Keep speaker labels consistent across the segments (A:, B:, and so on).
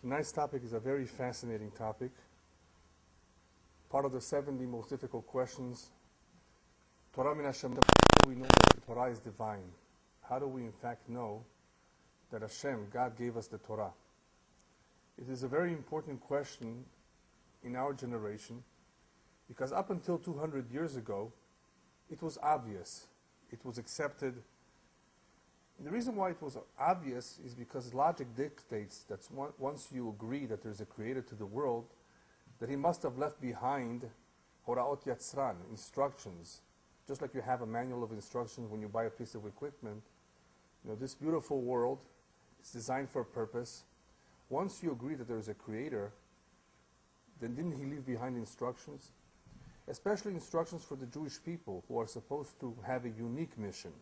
A: Tonight's topic is a very fascinating topic. Part of the 70 most difficult questions. Torah min Hashem. How do we know that the Torah is divine? How do we in fact know that Hashem, God, gave us the Torah? It is a very important question in our generation because up until 200 years ago, it was obvious. It was accepted. The reason why it was obvious is because logic dictates that once you agree that there's a creator to the world, that he must have left behind Horaot Yatzran, instructions. Just like you have a manual of instructions when you buy a piece of equipment. You know, this beautiful world is designed for a purpose. Once you agree that there is a creator, then didn't he leave behind instructions? Especially instructions for the Jewish people who are supposed to have a unique mission.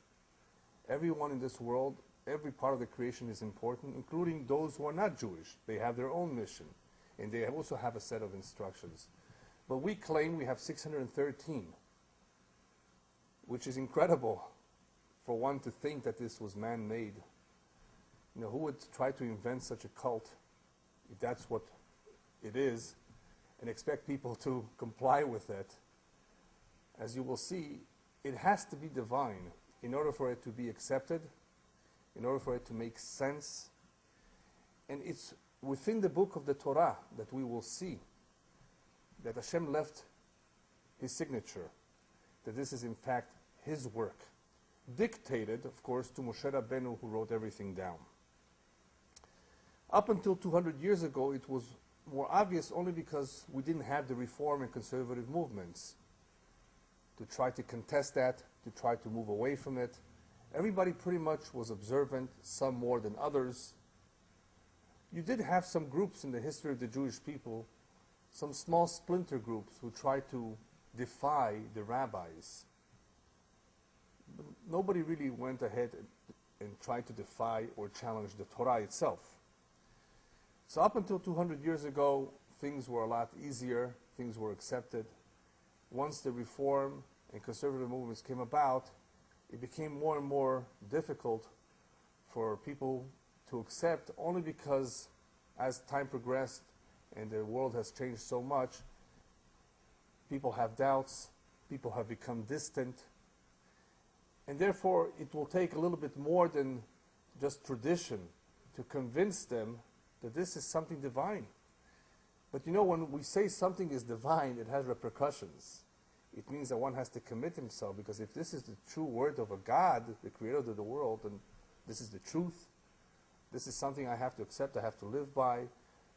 A: Everyone in this world, every part of the creation is important, including those who are not Jewish. They have their own mission, and they also have a set of instructions. But we claim we have 613, which is incredible for one to think that this was man-made. You know, who would try to invent such a cult, if that's what it is, and expect people to comply with it? As you will see, it has to be divine in order for it to be accepted, in order for it to make sense. And it's within the book of the Torah that we will see that Hashem left his signature, that this is in fact his work, dictated, of course, to Moshe Rabbeinu, who wrote everything down. Up until 200 years ago, it was more obvious only because we didn't have the reform and conservative movements to try to contest that, to try to move away from it. Everybody pretty much was observant, some more than others. You did have some groups in the history of the Jewish people, some small splinter groups who tried to defy the rabbis. But nobody really went ahead and tried to defy or challenge the Torah itself. So up until 200 years ago, things were a lot easier, things were accepted. Once the reform and conservative movements came about, it became more and more difficult for people to accept, only because as time progressed and the world has changed so much, people have doubts, people have become distant, and therefore it will take a little bit more than just tradition to convince them that this is something divine. But you know, when we say something is divine, it has repercussions. It means that one has to commit himself, because if this is the true word of a God, the creator of the world, and this is the truth, this is something I have to accept, I have to live by.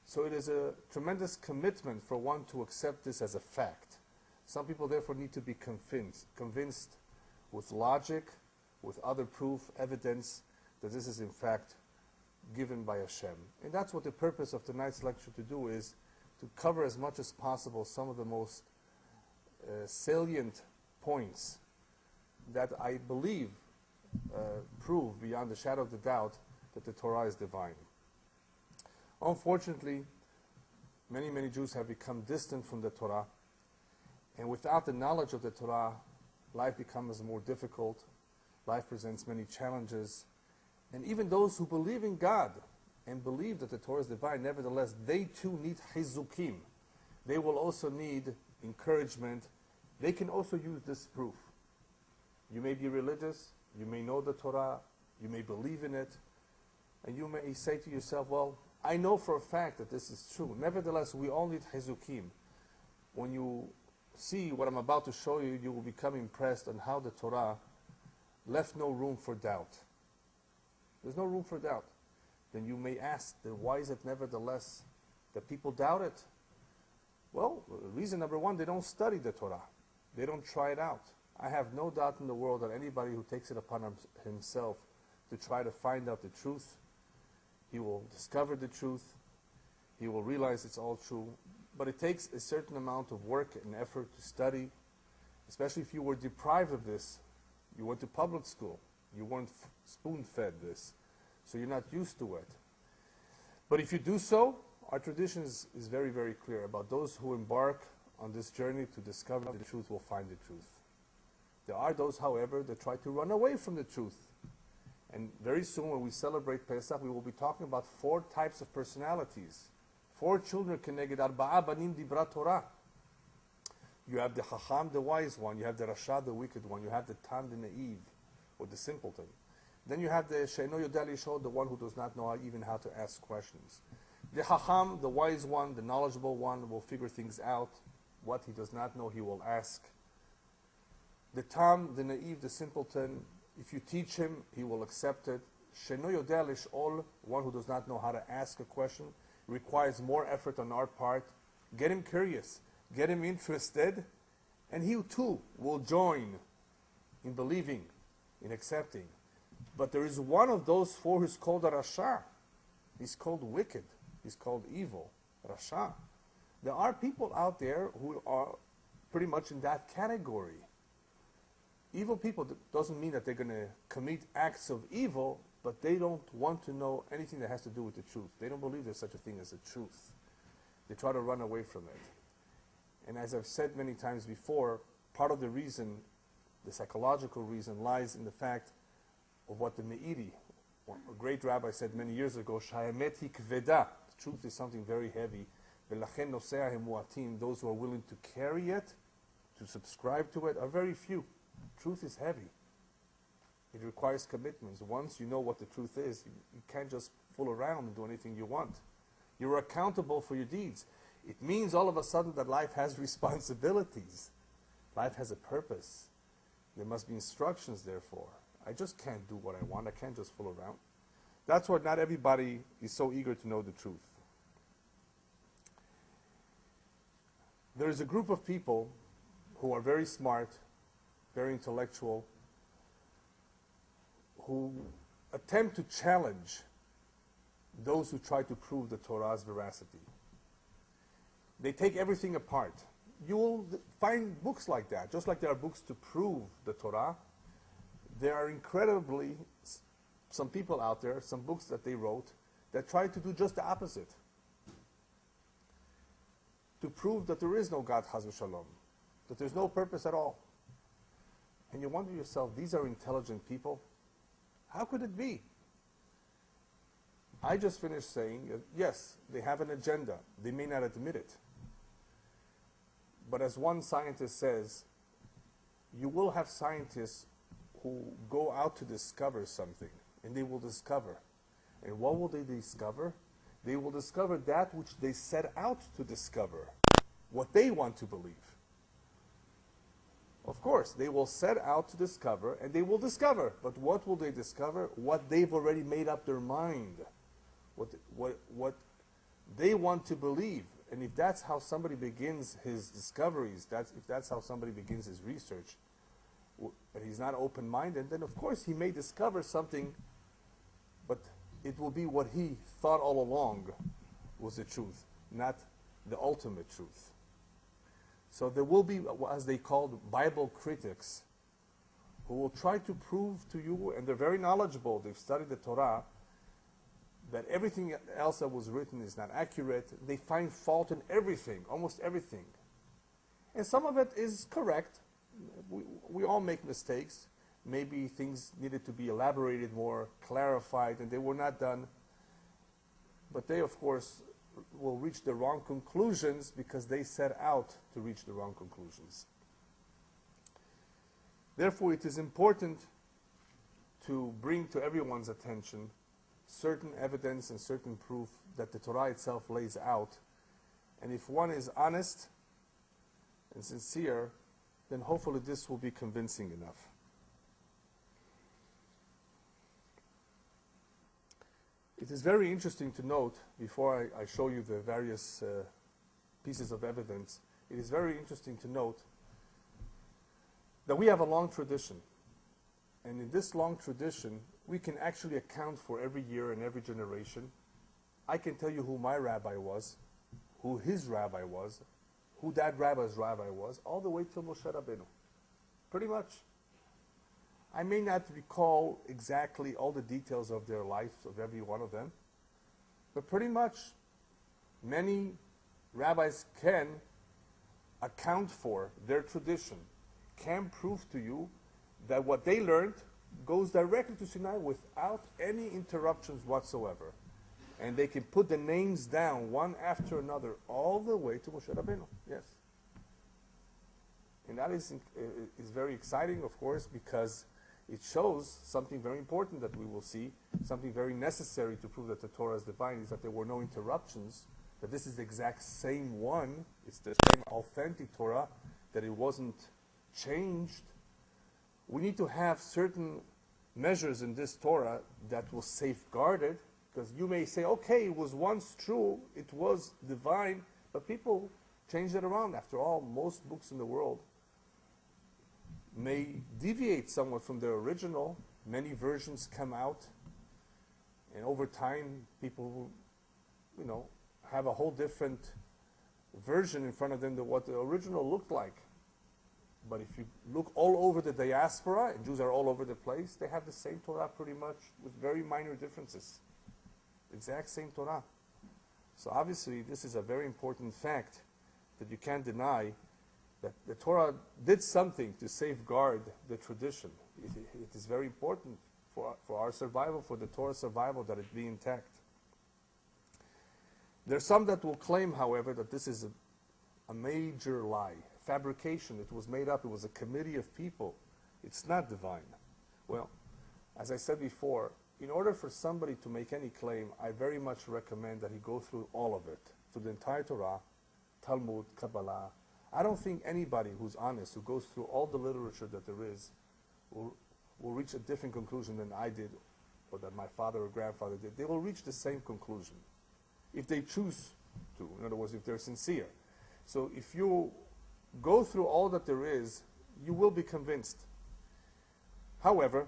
A: So it is a tremendous commitment for one to accept this as a fact. Some people therefore need to be convinced with logic, with other proof, evidence, that this is in fact given by Hashem. And that's what the purpose of tonight's lecture to do is, to cover as much as possible some of the most salient points that I believe prove beyond the shadow of the doubt that the Torah is divine. Unfortunately, many Jews have become distant from the Torah, and without the knowledge of the Torah, life becomes more difficult, life presents many challenges, and even those who believe in God and believe that the Torah is divine, nevertheless, they too need chizukim. They will also need encouragement. They can also use this proof. You may be religious, you may know the Torah, you may believe in it, and you may say to yourself, well, I know for a fact that this is true. Nevertheless, we all need chizukim. When you see what I'm about to show you, you will become impressed on how the Torah left no room for doubt. There's no room for doubt. Then you may ask, then why is it nevertheless that people doubt it? Well, reason number one, they don't study the Torah. They don't try it out. I have no doubt in the world that anybody who takes it upon himself to try to find out the truth, he will discover the truth, he will realize it's all true. But it takes a certain amount of work and effort to study, especially if you were deprived of this. You went to public school, you weren't spoon-fed this, so you're not used to it. But if you do so, our tradition is very, very clear about those who embark on this journey to discover the truth will find the truth. There are those, however, that try to run away from the truth. And very soon when we celebrate Pesach, we will be talking about 4 types of personalities. 4 children keneged arba'a banim dibra Torah. You have the Chacham, the wise one. You have the Rasha, the wicked one. You have the Tam, the naive, or the simpleton. Then you have the She'eno Yodeh Lishol, the one who does not know even how to ask questions. The Chacham, the wise one, the knowledgeable one, will figure things out. What he does not know, he will ask. The Tam, the naive, the simpleton, if you teach him, he will accept it. She'eno Yodeh Lishol, one who does not know how to ask a question, requires more effort on our part. Get him curious. Get him interested, and he too will join in believing, in accepting. But there is one of those 4 who's called a Rasha. He's called wicked. He's called evil. Rasha. There are people out there who are pretty much in that category. Evil people doesn't mean that they're going to commit acts of evil, but they don't want to know anything that has to do with the truth. They don't believe there's such a thing as the truth. They try to run away from it. And as I've said many times before, part of the reason, the psychological reason, lies in the fact of what the Meiri, a great rabbi, said many years ago, Shahamet hi kveda. The truth is something very heavy. V'lachen noseahem muatim. Those who are willing to carry it, to subscribe to it, are very few. Truth is heavy. It requires commitments. Once you know what the truth is, you can't just fool around and do anything you want. You're accountable for your deeds. It means all of a sudden that life has responsibilities. Life has a purpose. There must be instructions, therefore. I just can't do what I want. I can't just fool around. That's why not everybody is so eager to know the truth. There is a group of people who are very smart, very intellectual, who attempt to challenge those who try to prove the Torah's veracity. They take everything apart. You will find books like that. Just like there are books to prove the Torah, there are incredibly some people out there, some books that they wrote, that try to do just the opposite. To prove that there is no God, Chas v'Shalom, that there's no purpose at all. And you wonder yourself, these are intelligent people? How could it be? I just finished saying, yes, they have an agenda. They may not admit it. But as one scientist says, you will have scientists who go out to discover something, and they will discover. And what will they discover? They will discover that which they set out to discover, what they want to believe. Of course, they will set out to discover, and they will discover. But what will they discover? What they've already made up their mind. What they want to believe. And if that's how somebody begins his discoveries, if that's how somebody begins his research, and he's not open-minded, then of course he may discover something, but it will be what he thought all along was the truth, not the ultimate truth. So there will be, as they called, Bible critics, who will try to prove to you, and they're very knowledgeable, they've studied the Torah, that everything else that was written is not accurate. They find fault in everything, almost everything. And some of it is correct. We all make mistakes. Maybe things needed to be elaborated more, clarified, and they were not done. But they, of course, will reach the wrong conclusions because they set out to reach the wrong conclusions. Therefore, it is important to bring to everyone's attention certain evidence and certain proof that the Torah itself lays out. And if one is honest and sincere, then hopefully this will be convincing enough. It is very interesting to note, before I show you the various pieces of evidence, it is very interesting to note that we have a long tradition. And in this long tradition, we can actually account for every year and every generation. I can tell you who my rabbi was, who his rabbi was, who that rabbi's rabbi was, all the way till Moshe Rabbeinu. Pretty much. I may not recall exactly all the details of their lives, of every one of them, but pretty much many rabbis can account for their tradition, can prove to you that what they learned goes directly to Sinai without any interruptions whatsoever. And they can put the names down one after another all the way to Moshe Rabbeinu. Yes. And that is very exciting, of course, because it shows something very important that we will see, something very necessary to prove that the Torah is divine, is that there were no interruptions, that this is the exact same one, it's the same authentic Torah, that it wasn't changed. We need to have certain measures in this Torah that will safeguard it, because you may say, okay, it was once true, it was divine, but people changed it around. After all, most books in the world may deviate somewhat from their original. Many versions come out, and over time, people, have a whole different version in front of them than what the original looked like. But if you look all over the diaspora, and Jews are all over the place, they have the same Torah pretty much with very minor differences. Exact same Torah. So obviously, this is a very important fact that you can't deny, that the Torah did something to safeguard the tradition. It is very important for our survival, for the Torah's survival, that it be intact. There are some that will claim, however, that this is a major lie, fabrication. It was made up. It was a committee of people. It's not divine. Well, as I said before, in order for somebody to make any claim, I very much recommend that he go through all of it, through the entire Torah, Talmud, Kabbalah. I don't think anybody who's honest, who goes through all the literature that there is, will reach a different conclusion than I did, or that my father or grandfather did. They will reach the same conclusion, if they choose to. In other words, if they're sincere. So if you go through all that there is, you will be convinced. However,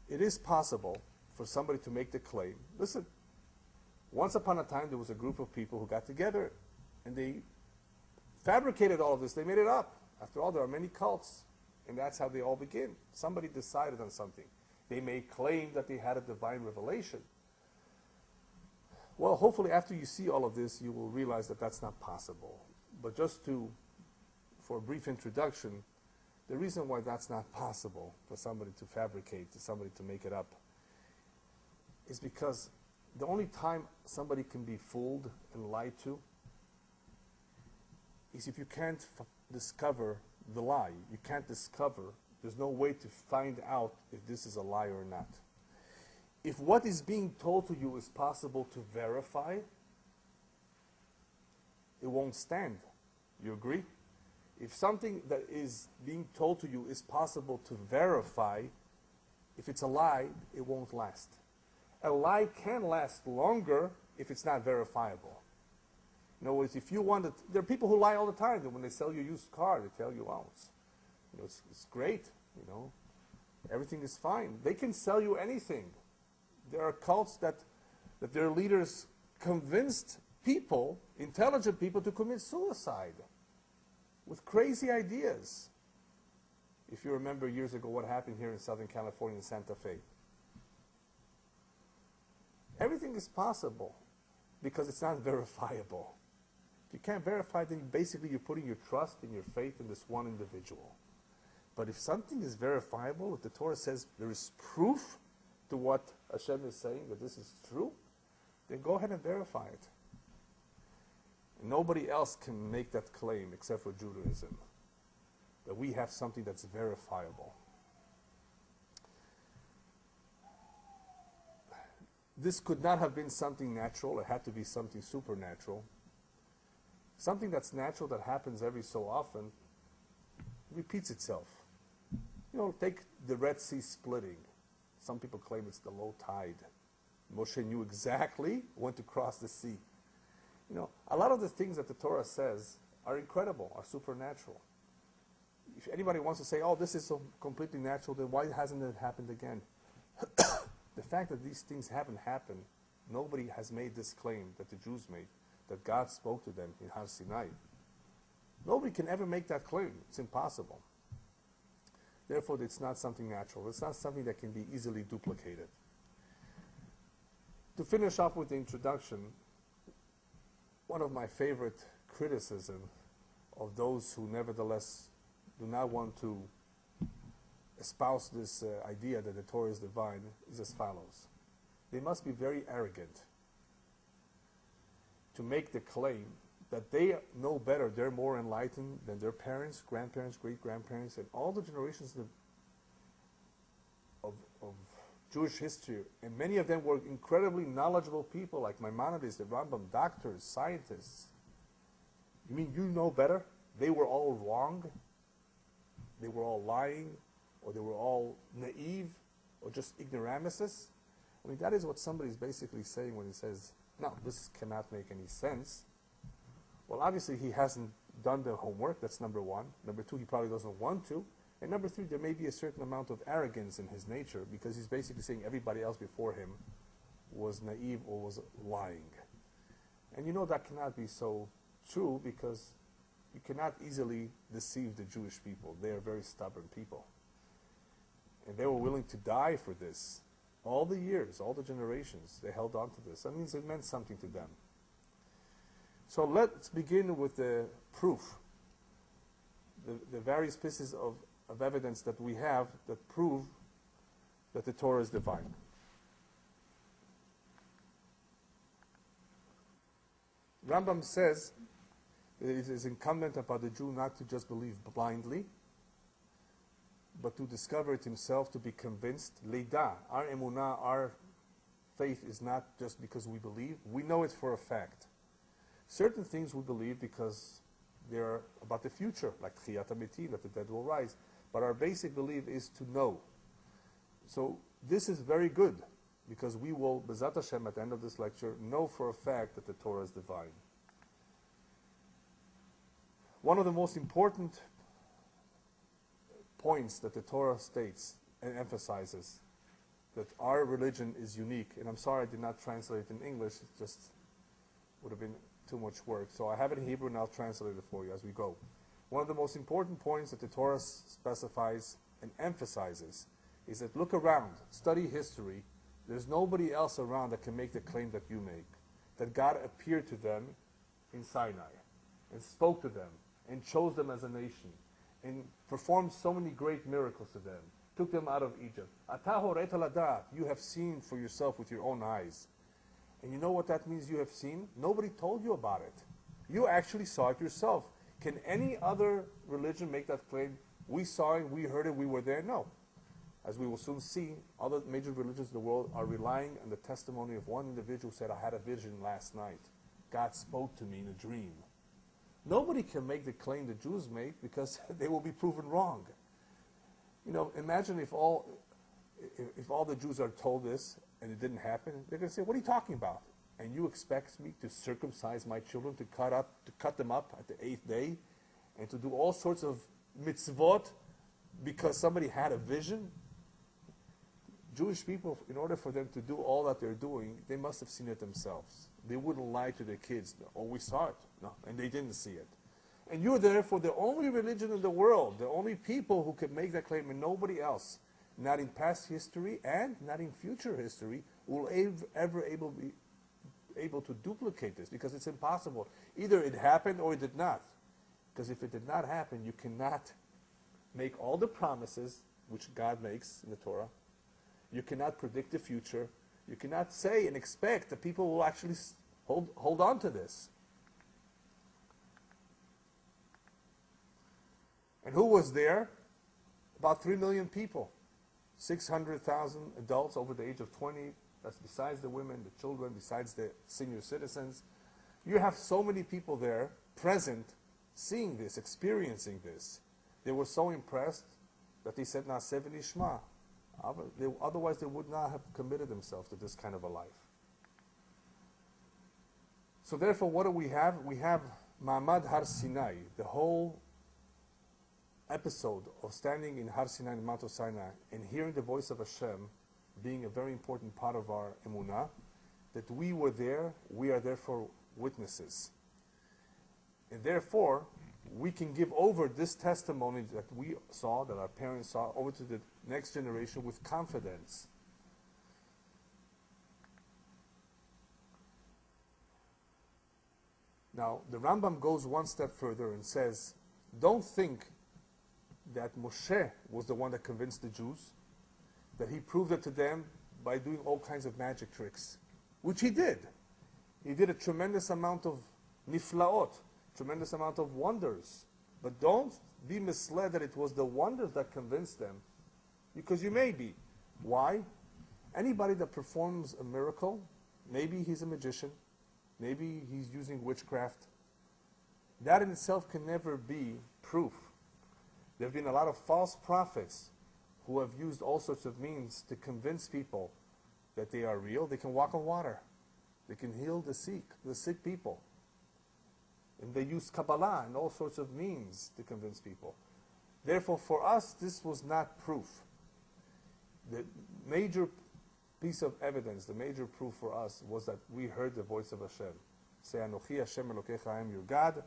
A: it is possible for somebody to make the claim. Listen, once upon a time there was a group of people who got together and they fabricated all of this. They made it up. After all, there are many cults, and that's how they all begin. Somebody decided on something. They may claim that they had a divine revelation. Well, hopefully after you see all of this, you will realize that that's not possible. But just for a brief introduction, the reason why that's not possible for somebody to fabricate, for somebody to make it up, is because the only time somebody can be fooled and lied to is if you can't discover the lie. You can't discover, there's no way to find out if this is a lie or not. If what is being told to you is possible to verify, it won't stand. You agree? If something that is being told to you is possible to verify, if it's a lie, it won't last. A lie can last longer if it's not verifiable. In other words, if you want to, there are people who lie all the time. When they sell you a used car, they tell you, "Wow, it's great. Everything is fine." They can sell you anything. There are cults that their leaders convinced people, intelligent people, to commit suicide with crazy ideas. If you remember years ago what happened here in Southern California in Santa Fe. Everything is possible because it's not verifiable. If you can't verify, then basically you're putting your trust and your faith in this one individual. But if something is verifiable, if the Torah says there is proof to what Hashem is saying, that this is true, then go ahead and verify it. And nobody else can make that claim except for Judaism, that we have something that's verifiable. This could not have been something natural. It had to be something supernatural. Something that's natural, that happens every so often, repeats itself. Take the Red Sea splitting. Some people claim it's the low tide. Moshe knew exactly when to cross the sea. A lot of the things that the Torah says are incredible, are supernatural. If anybody wants to say, "Oh, this is so completely natural," then why hasn't it happened again? The fact that these things haven't happened, nobody has made this claim that the Jews made, that God spoke to them in Har Sinai. Nobody can ever make that claim. It's impossible. Therefore, it's not something natural. It's not something that can be easily duplicated. To finish off with the introduction, one of my favorite criticisms of those who nevertheless do not want to espouse this idea that the Torah is divine is as follows. They must be very arrogant to make the claim that they know better, they're more enlightened than their parents, grandparents, great-grandparents, and all the generations of Jewish history. And many of them were incredibly knowledgeable people, like Maimonides, the Rambam, doctors, scientists. You mean you know better? They were all wrong? They were all lying? Or they were all naive? Or just ignoramuses? I mean, that is what somebody's basically saying when he says, no, this cannot make any sense. Well, obviously he hasn't done the homework, that's number one. Number two, he probably doesn't want to. And number three, there may be a certain amount of arrogance in his nature because he's basically saying everybody else before him was naive or was lying. And you know that cannot be so true because you cannot easily deceive the Jewish people. They are very stubborn people. And they were willing to die for this. All the years, all the generations, they held on to this. That means it meant something to them. So let's begin with the proof, the various pieces of evidence that we have that prove that the Torah is divine. Rambam says that it is incumbent upon the Jew not to just believe blindly, but to discover it himself, to be convinced. Leida, our emunah, our faith is not just because we believe. We know it for a fact. Certain things we believe because they're about the future, like Tchiyat HaMetim, that the dead will rise. But our basic belief is to know. So this is very good, because we will, B'ezat Hashem, at the end of this lecture, know for a fact that the Torah is divine. One of the most important points that the Torah states and emphasizes that our religion is unique, and I'm sorry I did not translate it in English, it just would have been too much work. So I have it in Hebrew and I'll translate it for you as we go. One of the most important points that the Torah specifies and emphasizes is that look around, study history. There's nobody else around that can make the claim that you make. That God appeared to them in Sinai and spoke to them and chose them as a nation and performed so many great miracles to them, took them out of Egypt. You have seen for yourself with your own eyes. And you know what that means, you have seen? Nobody told you about it. You actually saw it yourself. Can any other religion make that claim? We saw it, we heard it, we were there? No. As we will soon see, other major religions in the world are relying on the testimony of one individual who said, I had a vision last night. God spoke to me in a dream. Nobody can make the claim the Jews make because they will be proven wrong. You know, imagine if all the Jews are told this and it didn't happen, they're going to say, what are you talking about? And you expect me to circumcise my children, to cut them up at the 8th day, and to do all sorts of mitzvot because somebody had a vision? Jewish people, in order for them to do all that they're doing, they must have seen it themselves. They wouldn't lie to their kids. Oh, we saw it. No, and they didn't see it. And you're therefore the only religion in the world, the only people who can make that claim, and nobody else, not in past history and not in future history, will ever be able to duplicate this, because it's impossible. Either it happened or it did not. Because if it did not happen, you cannot make all the promises which God makes in the Torah. You cannot predict the future. You cannot say and expect that people will actually hold on to this. And who was there? About 3 million people. 600,000 adults over the age of 20. That's besides the women, the children, besides the senior citizens. You have so many people there present, seeing this, experiencing this. They were so impressed that they said, Na'aseh v'nishma. Otherwise, they would not have committed themselves to this kind of a life. So therefore, what do we have? We have Ma'amad Har Sinai, the whole episode of standing in Har Sinai, in Mount Sinai, and hearing the voice of Hashem being a very important part of our emunah, that we were there, we are therefore witnesses. And therefore, we can give over this testimony that we saw, that our parents saw, over to the next generation with confidence. Now, the Rambam goes one step further and says, don't think that Moshe was the one that convinced the Jews, that he proved it to them by doing all kinds of magic tricks, which he did. He did a tremendous amount of niflaot, tremendous amount of wonders. But don't be misled that it was the wonders that convinced them, because you may be. Why? Anybody that performs a miracle, maybe he's a magician, maybe he's using witchcraft, that in itself can never be proof. There have been a lot of false prophets who have used all sorts of means to convince people that they are real. They can walk on water. They can heal the sick people. And they use Kabbalah and all sorts of means to convince people. Therefore, for us, this was not proof. The major piece of evidence, the major proof for us was that we heard the voice of Hashem. Say, Anochi Hashem Elokecha, I am your God.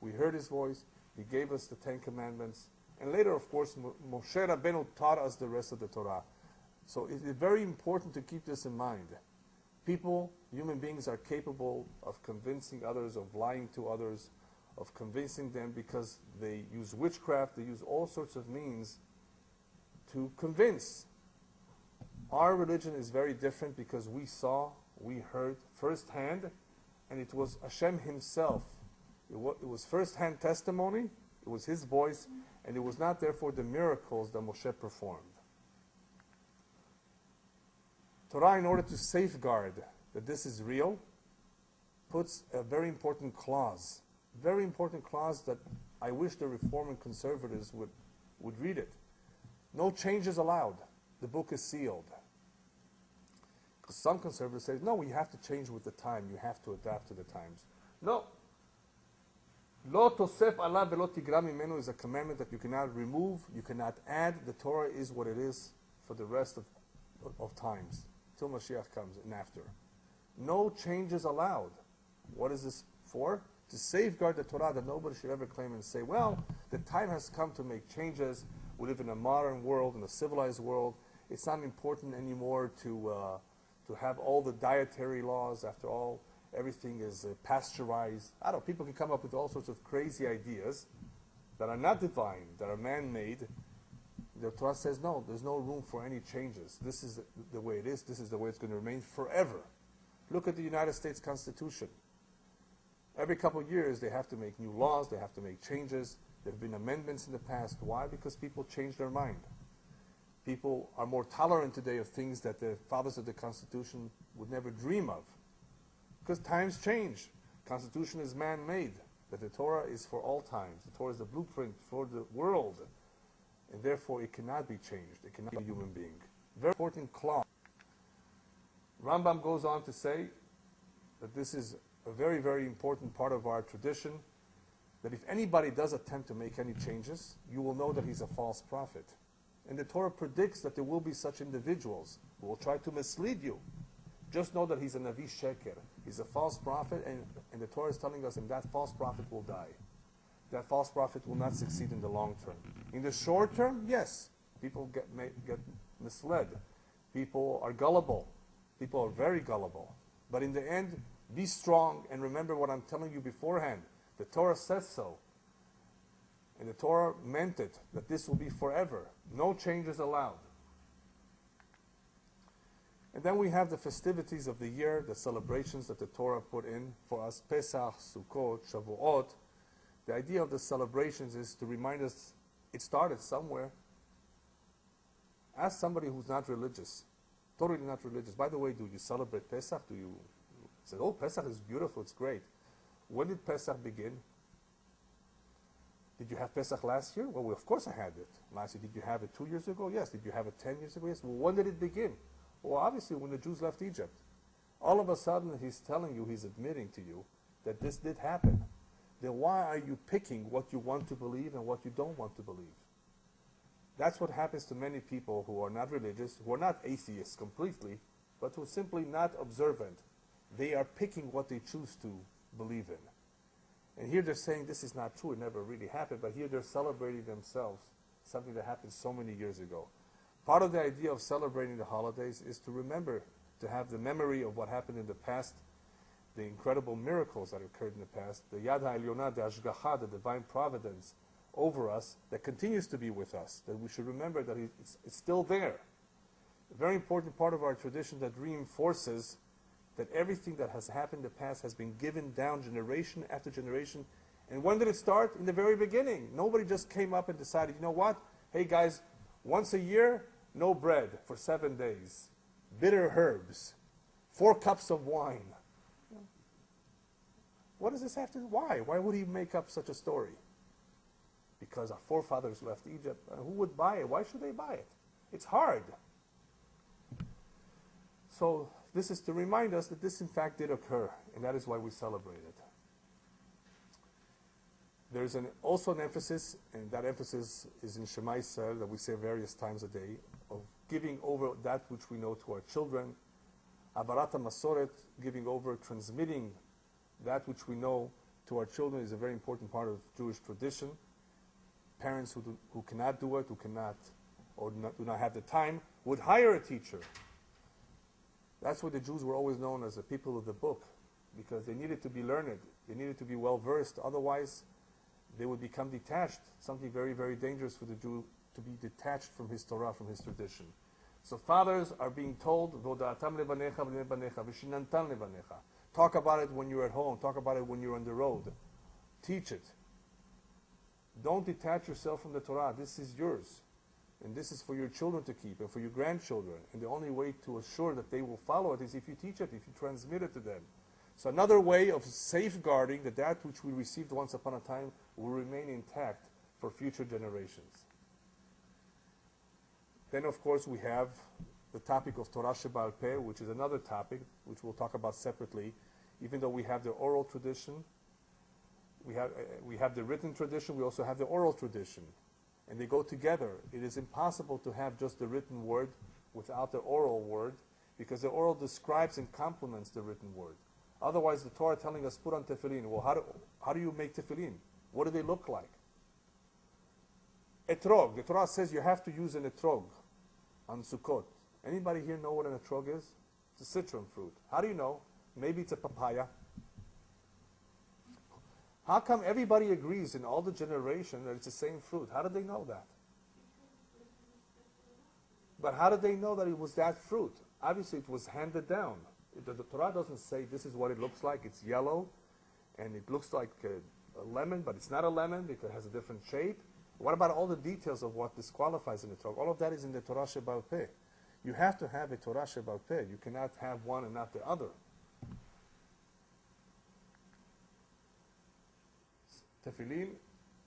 A: We heard his voice. He gave us the 10 Commandments. And later, of course, Moshe Rabbeinu taught us the rest of the Torah. So it is very important to keep this in mind. People, human beings, are capable of convincing others, of lying to others, of convincing them because they use witchcraft, they use all sorts of means to convince. Our religion is very different because we saw, we heard firsthand, and it was Hashem himself. It was first-hand testimony, it was his voice, and it was not therefore the miracles that Moshe performed. Torah, in order to safeguard that this is real, puts a very important clause that I wish the Reform and conservatives would read it. No changes allowed. The book is sealed. Because some conservatives say, no, you have to change with the time. You have to adapt to the times. No. Lo tosef alav velo tigra mimenu is a commandment that you cannot remove, you cannot add. The Torah is what it is for the rest of times, till Mashiach comes and after. No changes allowed. What is this for? To safeguard the Torah, that nobody should ever claim and say, well, the time has come to make changes. We live in a modern world, in a civilized world. It's not important anymore to have all the dietary laws. After all, everything is pasteurized. I don't know, people can come up with all sorts of crazy ideas that are not divine, that are man-made. The Torah says, no, there's no room for any changes. This is the way it is. This is the way it's going to remain forever. Look at the United States Constitution. Every couple of years, they have to make new laws. They have to make changes. There have been amendments in the past. Why? Because people change their mind. People are more tolerant today of things that the fathers of the Constitution would never dream of. Because times change. Constitution is man-made. But the Torah is for all times. The Torah is the blueprint for the world. And therefore, it cannot be changed. It cannot be a human being. Very important clause. Rambam goes on to say that this is a very, very important part of our tradition, that if anybody does attempt to make any changes, you will know that he's a false prophet. And the Torah predicts that there will be such individuals who will try to mislead you. Just know that he's a Navi Sheker. He's a false prophet, and the Torah is telling us that false prophet will die. That false prophet will not succeed in the long term. In the short term, yes, people get misled. People are gullible. People are very gullible. But in the end, be strong and remember what I'm telling you beforehand. The Torah says so. And the Torah meant it, that this will be forever. No changes allowed. And then we have the festivities of the year, the celebrations that the Torah put in for us. Pesach, Sukkot, Shavuot. The idea of the celebrations is to remind us it started somewhere. Ask somebody who's not religious, totally not religious. By the way, do you celebrate Pesach? Do you say, oh, Pesach is beautiful, it's great. When did Pesach begin? Did you have Pesach last year? Well, of course I had it last year. Did you have it 2 years ago? Yes. Did you have it 10 years ago? Yes. Well, when did it begin? Well, obviously when the Jews left Egypt. All of a sudden he's telling you, he's admitting to you that this did happen. Then why are you picking what you want to believe and what you don't want to believe? That's what happens to many people who are not religious, who are not atheists completely, but who are simply not observant. They are picking what they choose to believe in. And here they're saying this is not true, it never really happened, but here they're celebrating themselves, something that happened so many years ago. Part of the idea of celebrating the holidays is to remember, to have the memory of what happened in the past, the incredible miracles that occurred in the past, the Yad HaElyonah, the Ashgacha, the divine providence, over us that continues to be with us, that we should remember that it's still there. A very important part of our tradition that reinforces that everything that has happened in the past has been given down generation after generation. And when did it start? In the very beginning. Nobody just came up and decided, you know what? Hey guys, once a year, no bread for 7 days. Bitter herbs. 4 cups of wine. What does this have to do? Why? Why would he make up such a story? Because our forefathers left Egypt. Who would buy it? Why should they buy it? It's hard. So this is to remind us that this in fact did occur, and that is why we celebrate it. There's also an emphasis, and that emphasis is in Shema Yisrael, that we say various times a day, of giving over that which we know to our children. Avarat HaMasoret, giving over, transmitting that which we know to our children, is a very important part of Jewish tradition. Parents who cannot do it, who cannot or do not have the time, would hire a teacher. That's why the Jews were always known as the people of the book, because they needed to be learned, they needed to be well versed, otherwise they would become detached, something very, very dangerous for the Jew, to be detached from his Torah, from his tradition. So fathers are being told, talk about it when you're at home, talk about it when you're on the road. Teach it. Don't detach yourself from the Torah. This is yours. And this is for your children to keep and for your grandchildren. And the only way to assure that they will follow it is if you teach it, if you transmit it to them. So another way of safeguarding that which we received once upon a time will remain intact for future generations. Then, of course, we have the topic of Torah Sheba'al Peh, which is another topic which we'll talk about separately. Even though we have the oral tradition, we have the written tradition, we also have the oral tradition. And they go together. It is impossible to have just the written word without the oral word, because the oral describes and complements the written word. Otherwise, the Torah telling us, put on tefillin. Well, how do you make tefillin? What do they look like? Etrog. The Torah says you have to use an etrog on Sukkot. Anybody here know what an etrog is? It's a citron fruit. How do you know? Maybe it's a papaya. How come everybody agrees in all the generation that it's the same fruit? How did they know that? But how did they know that it was that fruit? Obviously, it was handed down. The Torah doesn't say this is what it looks like. It's yellow, and it looks like a lemon, but it's not a lemon because it has a different shape. What about all the details of what disqualifies an etrog? All of that is in the Torah Sheba'al Peh. You have to have a Torah Sheba'al Peh. You cannot have one and not the other. Tefillin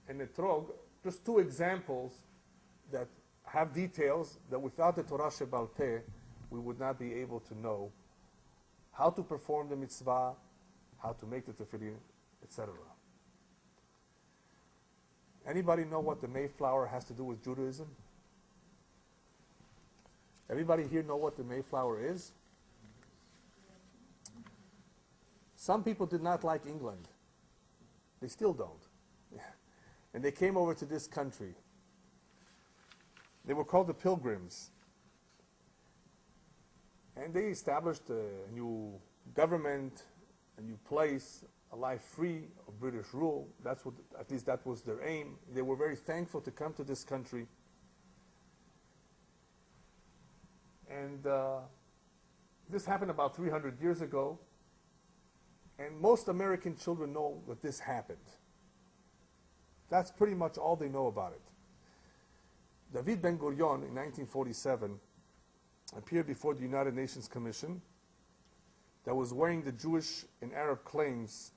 A: and etrog, just two examples that have details that without the Torah Sheba'al Peh, we would not be able to know how to perform the mitzvah, how to make the tefillin, etc. Anybody know what the Mayflower has to do with Judaism? Everybody here know what the Mayflower is? Some people did not like England. They still don't. And they came over to this country. They were called the Pilgrims. And they established a new government, a new place, a life free of British rule. That's what, at least that was their aim. They were very thankful to come to this country. And this happened about 300 years ago. And most American children know that this happened. That's pretty much all they know about it. David Ben-Gurion in 1947 appeared before the United Nations Commission that was wearing the Jewish and Arab claims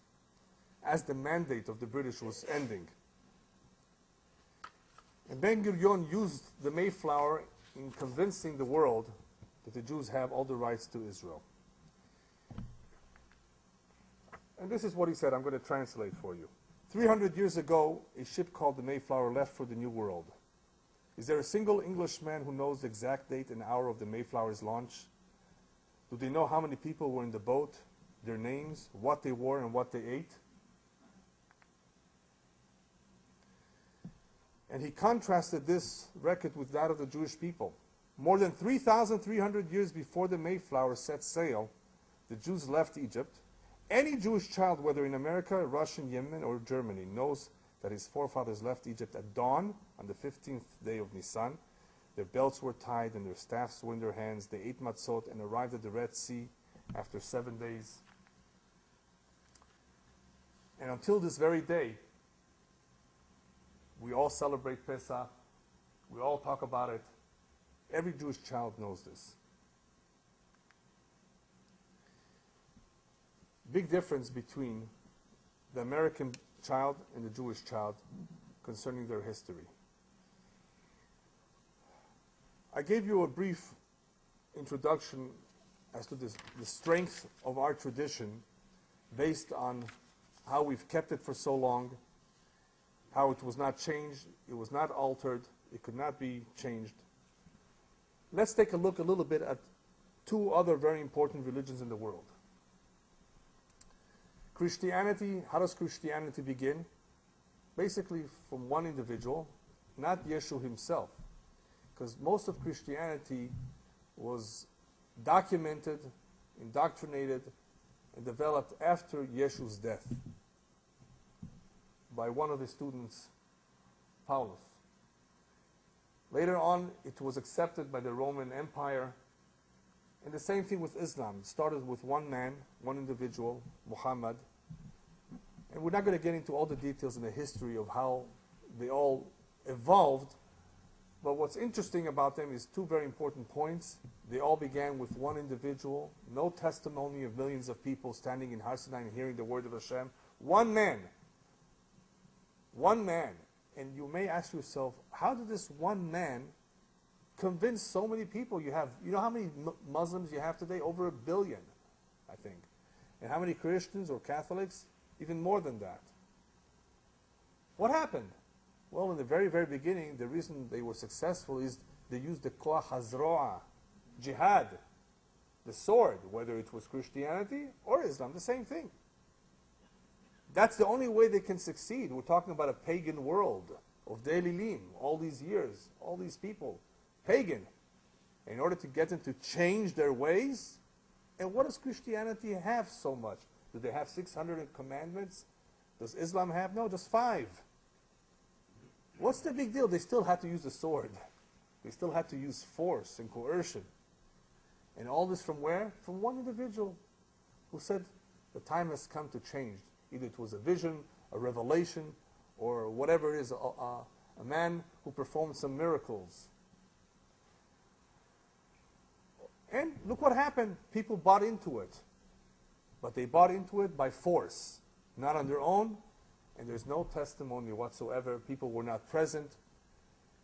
A: as the mandate of the British was ending. And Ben-Gurion used the Mayflower in convincing the world that the Jews have all the rights to Israel. And this is what he said. I'm going to translate for you. 300 years ago, a ship called the Mayflower left for the New World. Is there a single Englishman who knows the exact date and hour of the Mayflower's launch? Do they know how many people were in the boat, their names, what they wore, and what they ate? And he contrasted this record with that of the Jewish people. More than 3,300 years before the Mayflower set sail, the Jews left Egypt. Any Jewish child, whether in America, Russia, Yemen, or Germany, knows that his forefathers left Egypt at dawn on the 15th day of Nisan. Their belts were tied and their staffs were in their hands. They ate matzot and arrived at the Red Sea after 7 days. And until this very day, we all celebrate Pesach. We all talk about it. Every Jewish child knows this. Big difference between the American child and the Jewish child concerning their history. I gave you a brief introduction as to the strength of our tradition based on how we've kept it for so long, how it was not changed, it was not altered, it could not be changed. Let's take a look a little bit at two other very important religions in the world. Christianity, how does Christianity begin? Basically from one individual, not Yeshua himself, because most of Christianity was documented, indoctrinated, and developed after Yeshua's death by one of his students, Paulus. Later on, it was accepted by the Roman Empire. And the same thing with Islam. It started with one man, one individual, Muhammad. And we're not going to get into all the details in the history of how they all evolved. But what's interesting about them is two very important points. They all began with one individual, no testimony of millions of people standing in Har Sinai and hearing the word of Hashem. One man. One man. And you may ask yourself, how did this one man convince so many people? You know how many Muslims you have today? Over 1 billion, I think. And how many Christians or Catholics? Even more than that. What happened? Well, in the very, very beginning, the reason they were successful is they used the koach hazroa, jihad, the sword, whether it was Christianity or Islam, the same thing. That's the only way they can succeed. We're talking about a pagan world of Delilim, all these years, all these people, pagan. In order to get them to change their ways, and what does Christianity have so much? Do they have 600 commandments? Does Islam have? No, just 5. What's the big deal? They still had to use the sword. They still had to use force and coercion. And all this from where? From one individual who said the time has come to change. Either it was a vision, a revelation, or whatever it is, a man who performed some miracles. And look what happened. People bought into it. But they bought into it by force, not on their own, and there's no testimony whatsoever. People were not present.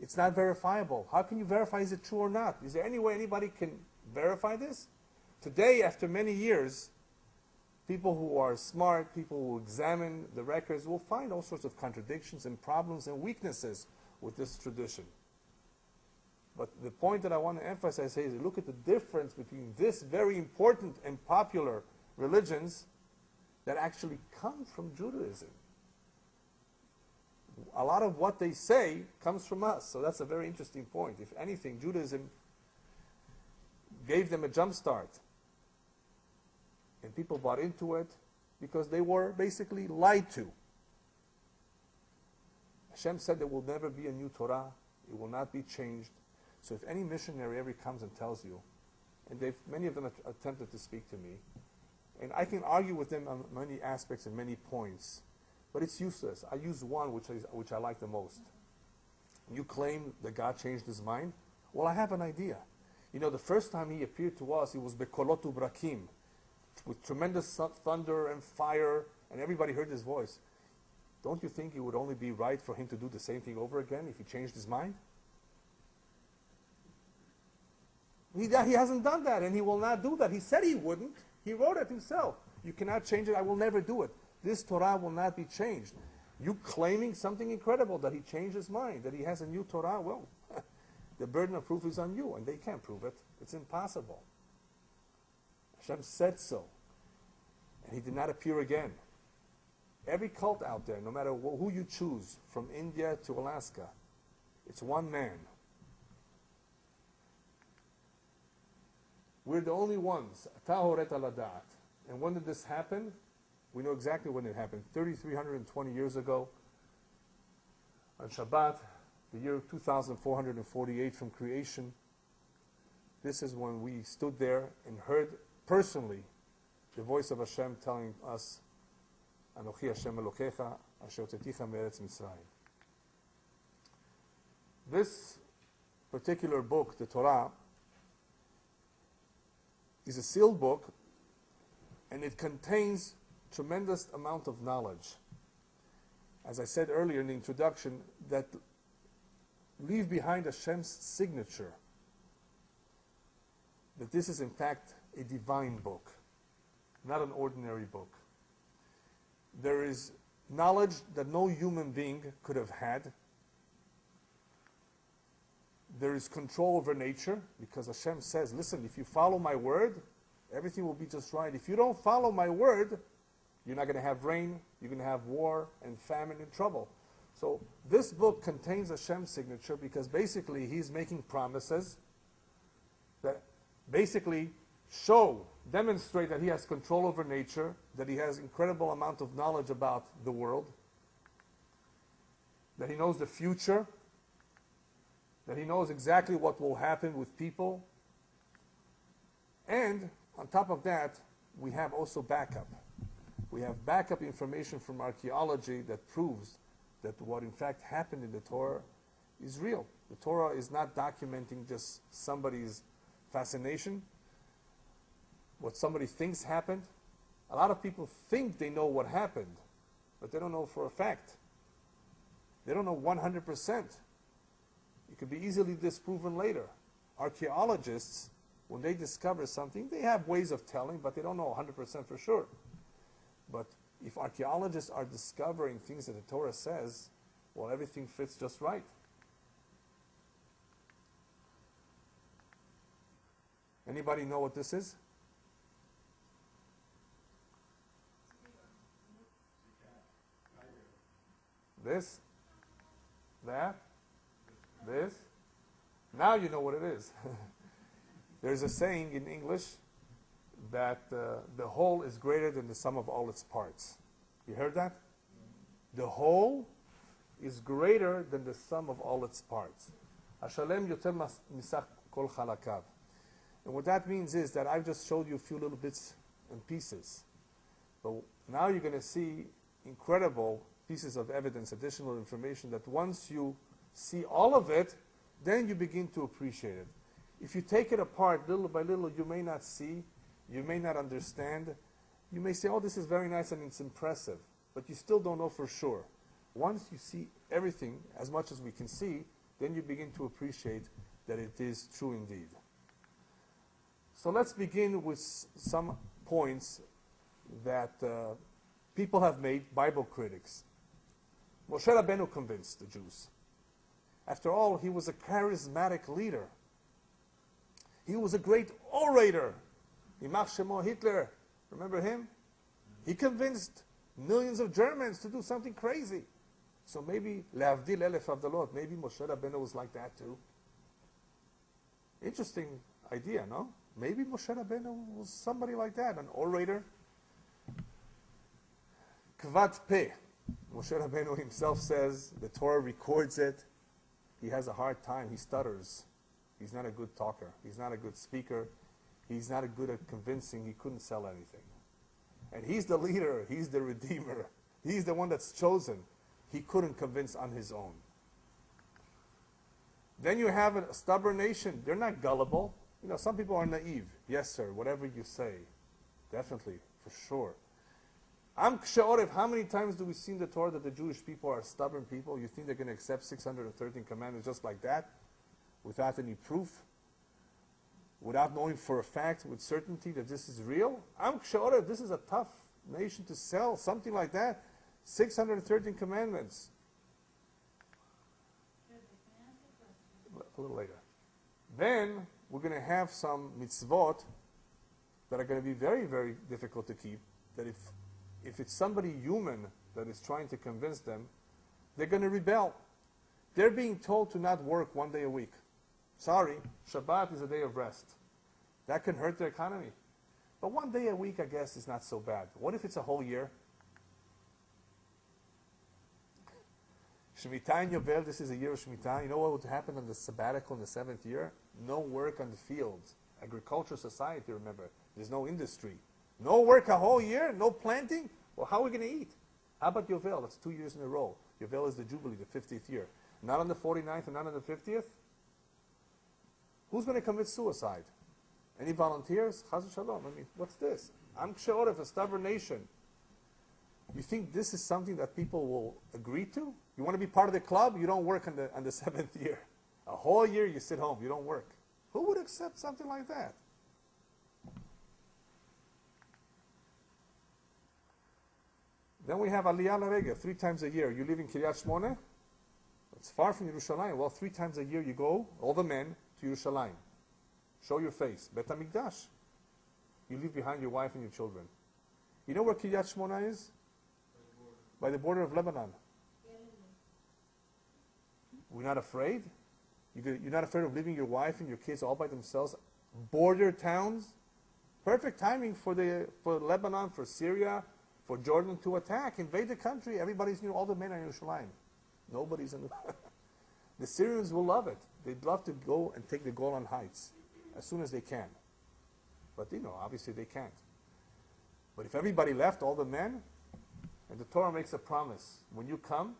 A: It's not verifiable. How can you verify is it true or not? Is there any way anybody can verify this? Today, after many years, people who are smart, people who examine the records will find all sorts of contradictions and problems and weaknesses with this tradition. But the point that I want to emphasize is look at the difference between this very important and popular religions that actually come from Judaism. A lot of what they say comes from us, so that's a very interesting point. If anything, Judaism gave them a jump start. And people bought into it because they were basically lied to. Hashem said there will never be a new Torah. It will not be changed. So if any missionary ever comes and tells you, and many of them attempted to speak to me, and I can argue with them on many aspects and many points, but it's useless. I use one which I like the most. You claim that God changed his mind? Well, I have an idea. You know, the first time he appeared to us, it was Bekolot Ubrakim, with tremendous thunder and fire, and everybody heard his voice. Don't you think it would only be right for him to do the same thing over again if he changed his mind? He hasn't done that, and he will not do that. He said he wouldn't. He wrote it himself. You cannot change it. I will never do it. This Torah will not be changed. You claiming something incredible, that he changed his mind, that he has a new Torah, well, the burden of proof is on you, and they can't prove it. It's impossible. Hashem said so, and he did not appear again. Every cult out there, no matter who you choose, from India to Alaska, it's one man. We're the only ones. Tahoret aladat. And when did this happen? We know exactly when it happened. 3,320 years ago, On Shabbat, the year 2448 from creation, this is when we stood there and heard personally the voice of Hashem telling us, Anochi Hashem Elokecha, Asher Hoteticha Me'eretz Mitzrayim. This particular book, the Torah, is a sealed book, and it contains tremendous amount of knowledge. As I said earlier in the introduction, that leave behind Hashem's signature, that this is in fact a divine book, not an ordinary book. There is knowledge that no human being could have had. There is control over nature, because Hashem says, listen, if you follow my word, everything will be just right. If you don't follow my word, you're not going to have rain, you're going to have war and famine and trouble. So this book contains Hashem's signature, because basically he's making promises that basically demonstrate that he has control over nature, that he has incredible amount of knowledge about the world, that he knows the future, that he knows exactly what will happen with people. And on top of that, we have also backup. We have backup information from archaeology that proves that what in fact happened in the Torah is real. The Torah is not documenting just somebody's fascination, what somebody thinks happened. A lot of people think they know what happened, but they don't know for a fact. They don't know 100%. It could be easily disproven later. Archaeologists, when they discover something, they have ways of telling, but they don't know 100% for sure. But if archaeologists are discovering things that the Torah says, well, everything fits just right. Anybody know what this is? This? That? This? Now you know what it is. There's a saying in English that the whole is greater than the sum of all its parts. You heard that? The whole is greater than the sum of all its parts. Hashalem yoter misach kol chalakav. And what that means is that I've just showed you a few little bits and pieces. But now you're going to see incredible pieces of evidence, additional information, that once you see all of it, then you begin to appreciate it. If you take it apart little by little, you may not see, you may not understand. You may say, oh, this is very nice and it's impressive, but you still don't know for sure. Once you see everything, as much as we can see, then you begin to appreciate that it is true indeed. So let's begin with some points that people have made, Bible critics. Moshe Rabbeinu convinced the Jews. After all, he was a charismatic leader. He was a great orator. Imach Shemo Hitler, remember him? He convinced millions of Germans to do something crazy. So maybe, le'avdil elef avdalot, maybe Moshe Rabbeinu was like that too. Interesting idea, no? Maybe Moshe Rabbeinu was somebody like that, an orator. Kvad peh. Moshe Rabbeinu himself says, the Torah records it, he has a hard time, he stutters. He's not a good talker. He's not a good speaker. He's not good at convincing. He couldn't sell anything. And he's the leader. He's the redeemer. He's the one that's chosen. He couldn't convince on his own. Then you have a stubborn nation. They're not gullible. You know, some people are naive. Yes, sir, whatever you say. Definitely, for sure. Am Kshe'orev, how many times do we see in the Torah that the Jewish people are stubborn people? You think they're going to accept 613 commandments just like that? Without any proof? Without knowing for a fact, with certainty, that this is real? Am Kshe'orev, this is a tough nation to sell, something like that. 613 commandments. A little later. Then, we're going to have some mitzvot that are going to be very, very difficult to keep. That if it's somebody human that is trying to convince them, they're going to rebel. They're being told to not work one day a week. Sorry, Shabbat is a day of rest. That can hurt their economy. But one day a week, I guess, is not so bad. What if it's a whole year? Shemitah and Yovel, this is a year of Shemitah. You know what would happen on the sabbatical in the 7th year? No work on the fields. Agricultural society, remember. There's no industry. No work a whole year, no planting. Well, how are we going to eat? How about Yovel? That's 2 years in a row. Yovel is the Jubilee, the 50th year. Not on the 49th and not on the 50th? Who's going to commit suicide? Any volunteers? Chaz Shalom. I mean, what's this? Am Ksheoref, a stubborn nation. You think this is something that people will agree to? You want to be part of the club? You don't work on the 7th year. A whole year you sit home, you don't work. Who would accept something like that? Then we have Aliyah Larega, 3 times a year. You live in Kiryat Shmona? It's far from Yerushalayim. Well, 3 times a year you go, all the men, to Yerushalayim. Show your face. Bet HaMikdash. You leave behind your wife and your children. You know where Kiryat Shmona is? By the border of Lebanon. We're not afraid? You're not afraid of leaving your wife and your kids all by themselves? Border towns? Perfect timing for Lebanon, for Syria, for Jordan to attack, invade the country. Everybody's all the men are in Yerushalayim. Nobody's in the... The Syrians will love it. They'd love to go and take the Golan Heights as soon as they can. But, obviously they can't. But if everybody left, all the men, and the Torah makes a promise, when you come,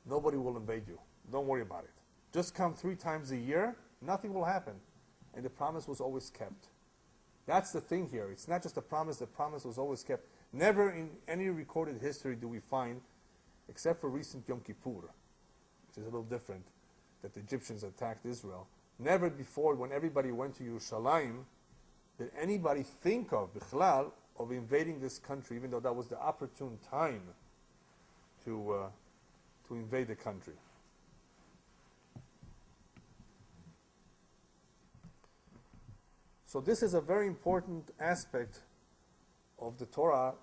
A: nobody will invade you. Don't worry about it. Just come 3 times a year, nothing will happen. And the promise was always kept. That's the thing here. It's not just a promise, the promise was always kept. Never in any recorded history do we find, except for recent Yom Kippur, which is a little different, that the Egyptians attacked Israel. Never before, when everybody went to Yerushalayim, did anybody think of, bichlal, of invading this country, even though that was the opportune time to invade the country. So this is a very important aspect of the Torah,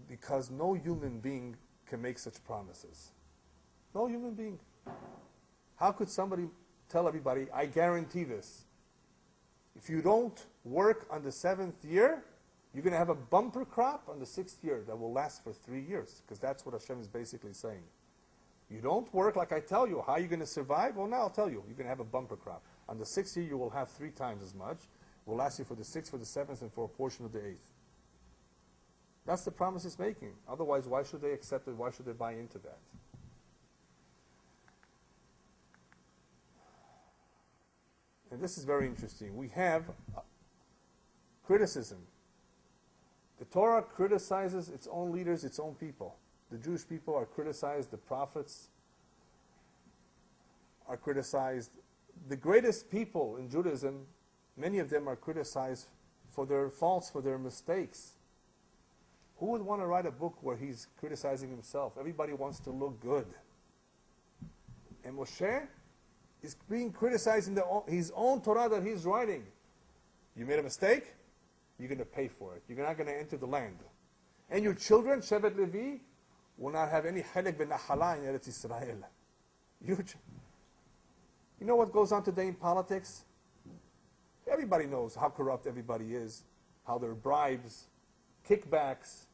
A: because no human being can make such promises. No human being. How could somebody tell everybody, I guarantee this? If you don't work on the 7th year, you're going to have a bumper crop on the 6th year that will last for 3 years, because that's what Hashem is basically saying. You don't work like I tell you. How are you going to survive? Well, now I'll tell you. You're going to have a bumper crop. On the 6th year, you will have 3 times as much. It will last you for the 6th, for the 7th, and for a portion of the 8th. That's the promise he's making. Otherwise, why should they accept it? Why should they buy into that? And this is very interesting. We have criticism. The Torah criticizes its own leaders, its own people. The Jewish people are criticized. The prophets are criticized. The greatest people in Judaism, many of them are criticized for their faults, for their mistakes. Who would want to write a book where he's criticizing himself? Everybody wants to look good. And Moshe is being criticized in his own Torah that he's writing. You made a mistake? You're going to pay for it. You're not going to enter the land. And your children, Shevet Levi, will not have any chelek v'nahala in Eretz Yisrael. You know what goes on today in politics? Everybody knows how corrupt everybody is, how there are bribes, kickbacks.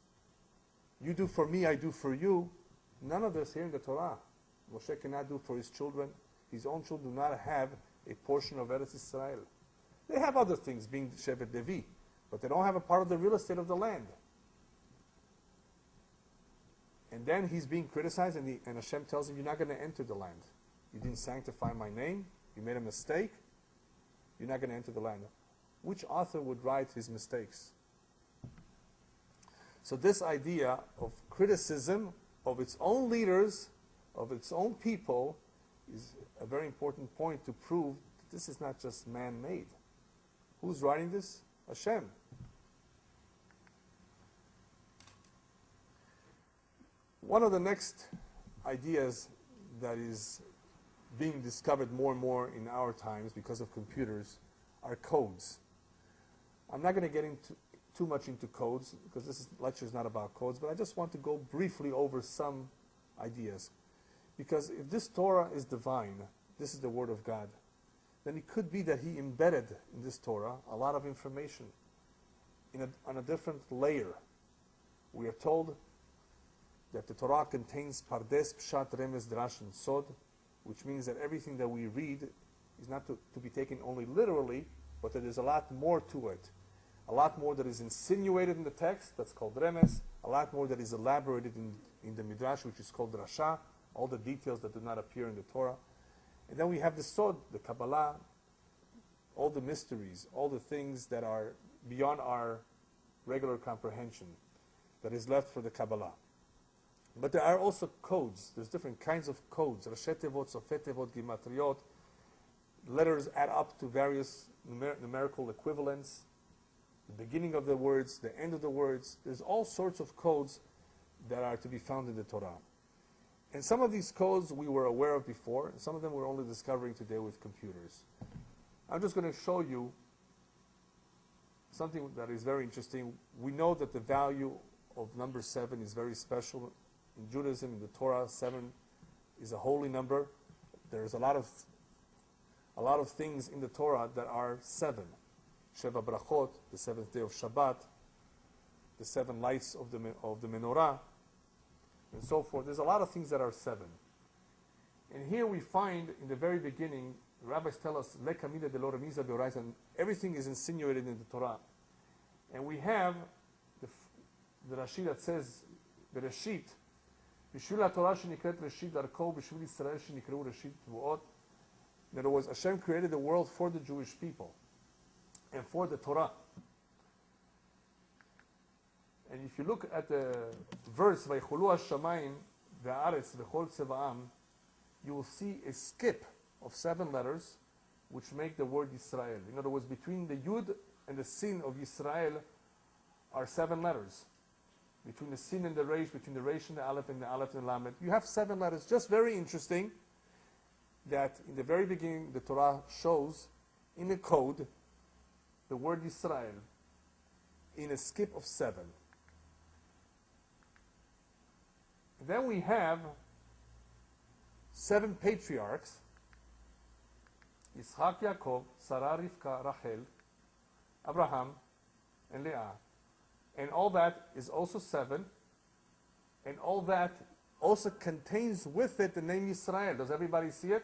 A: You do for me, I do for you. None of this here in the Torah. Moshe cannot do for his children. His own children do not have a portion of Eretz Yisrael. They have other things, being Shevet Levi, but they don't have a part of the real estate of the land. And then he's being criticized, and Hashem tells him, you're not going to enter the land. You didn't sanctify my name. You made a mistake. You're not going to enter the land. Which author would write his mistakes? So this idea of criticism of its own leaders, of its own people, is a very important point to prove that this is not just man-made. Who's writing this? Hashem. One of the next ideas that is being discovered more and more in our times because of computers are codes. I'm not going to get into too much into codes because this lecture is not about codes, but I just want to go briefly over some ideas. Because if this Torah is divine, this is the Word of God, then it could be that He embedded in this Torah a lot of information on a different layer. We are told that the Torah contains pardes, pshat, remez, drash, and sod, which means that everything that we read is not to be taken only literally, but that there's a lot more to it. A lot more that is insinuated in the text, that's called remez, a lot more that is elaborated in the midrash, which is called drasha, all the details that do not appear in the Torah. And then we have the sod, the Kabbalah, all the mysteries, all the things that are beyond our regular comprehension, that is left for the Kabbalah. But there are also codes. There's different kinds of codes. Rashet tevot, sofet tevot, gimatriot. Letters add up to various numerical equivalents. The beginning of the words, the end of the words. There's all sorts of codes that are to be found in the Torah. And some of these codes we were aware of before, and some of them we're only discovering today with computers. I'm just going to show you something that is very interesting. We know that the value of number 7 is very special. In Judaism, in the Torah, 7 is a holy number. There's a lot of things in the Torah that are 7. Sheva brachot, the 7th day of Shabbat, the 7 lights of the menorah, and so forth. There's a lot of things that are 7. And here we find, in the very beginning, the rabbis tell us, Lekamida de lo remiza be'orais, and everything is insinuated in the Torah. And we have the Rashi that says, Bereshit, B'shvil HaTorah shenikret Reshit Darko, B'shvil Yisrael shenikrehu Reshit Tvuot. In other words, Hashem created the world for the Jewish people and for the Torah. And if you look at the verse, Vaychulu HaShamayim ve'aretz v'chol tzeva'am, you will see a skip of 7 letters which make the word Yisrael. In other words, between the Yud and the Sin of Yisrael are 7 letters. Between the Sin and the Reish, between the Reish and the Aleph and the Lamed, you have 7 letters. Just very interesting that in the very beginning the Torah shows in a code the word Yisrael in a skip of 7. Then we have 7 patriarchs, Yitzchak, Yaakov, Sarah, Rivka, Rachel, Abraham, and Leah. And all that is also 7. And all that also contains with it the name Yisrael. Does everybody see it?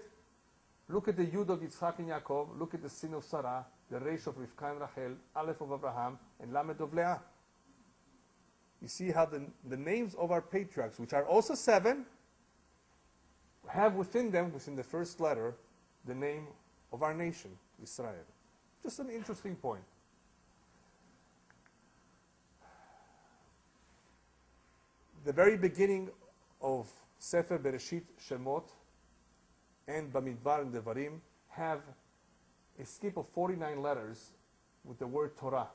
A: Look at the Yud of Yitzchak and Yaakov. Look at the Sin of Sarah, the Reish of Rivka and Rachel, Aleph of Abraham, and Lamed of Leah. You see how the names of our patriarchs, which are also 7, have within them, within the first letter, the name of our nation, Israel. Just an interesting point. The very beginning of Sefer Bereshit, Shemot, and Bamidbar and Devarim have a skip of 49 letters with the word Torah.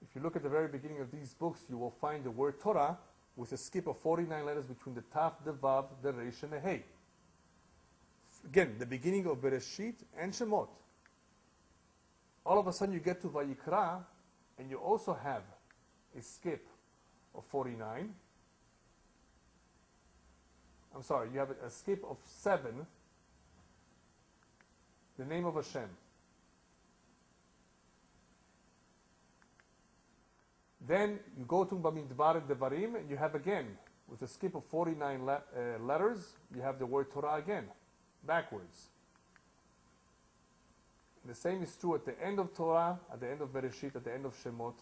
A: If you look at the very beginning of these books, you will find the word Torah with a skip of 49 letters between the Taf, the Vav, the Reish, and the Hey. Again, the beginning of Bereshit and Shemot. All of a sudden you get to Vayikra, and you also have a skip of 49. I'm sorry, you have a skip of 7, the name of Hashem. Then you go to Bamidbar and Devarim, and you have again, with a skip of 49 letters, you have the word Torah again, backwards. The same is true at the end of Torah, at the end of Bereshit, at the end of Shemot.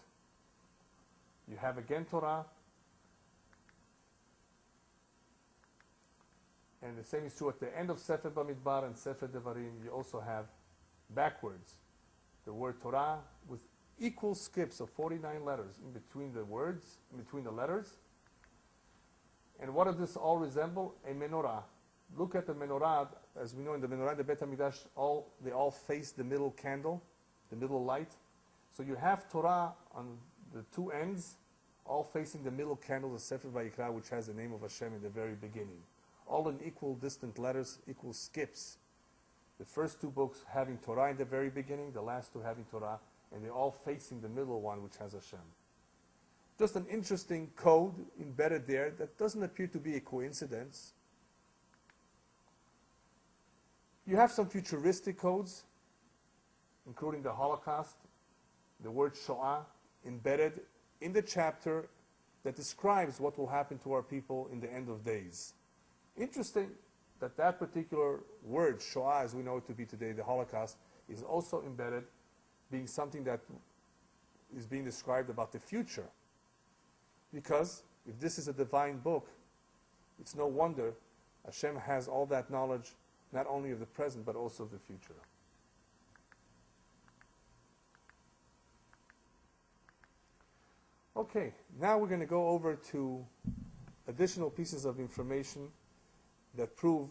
A: You have again Torah. And the same is true at the end of Sefer Bamidbar and Sefer Devarim. You also have backwards the word Torah with equal skips of 49 letters in between the words, in between the letters. And what does this all resemble? A menorah. Look at the menorah. As we know, in the menorah, the Bet HaMikdash, they all face the middle candle, the middle light. So you have Torah on the 2 ends, all facing the middle candle, the Sefer Vayikra, which has the name of Hashem in the very beginning. All in equal distant letters, equal skips. The first 2 books having Torah in the very beginning, the last 2 having Torah, and they're all facing the middle one, which has Hashem. Just an interesting code embedded there that doesn't appear to be a coincidence. You have some futuristic codes, including the Holocaust, the word Shoah, embedded in the chapter that describes what will happen to our people in the end of days. Interesting that that particular word, Shoah, as we know it to be today, the Holocaust, is also embedded, being something that is being described about the future. Because if this is a divine book, it's no wonder Hashem has all that knowledge, not only of the present, but also of the future. Okay, now we're going to go over to additional pieces of information that prove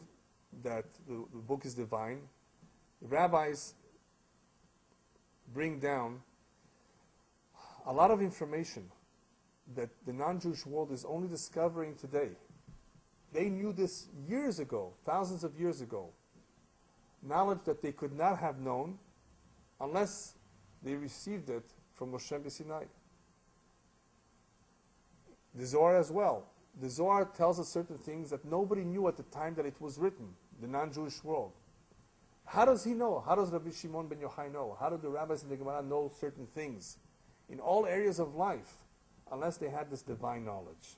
A: that the book is divine. The rabbis bring down a lot of information that the non-Jewish world is only discovering today. They knew this years ago, thousands of years ago. Knowledge that they could not have known unless they received it from Moshe Sinai. The Zohar as well. The Zohar tells us certain things that nobody knew at the time that it was written, the non-Jewish world. How does he know? How does Rabbi Shimon ben Yochai know? How do the rabbis in the Gemara know certain things in all areas of life, unless they had this divine knowledge?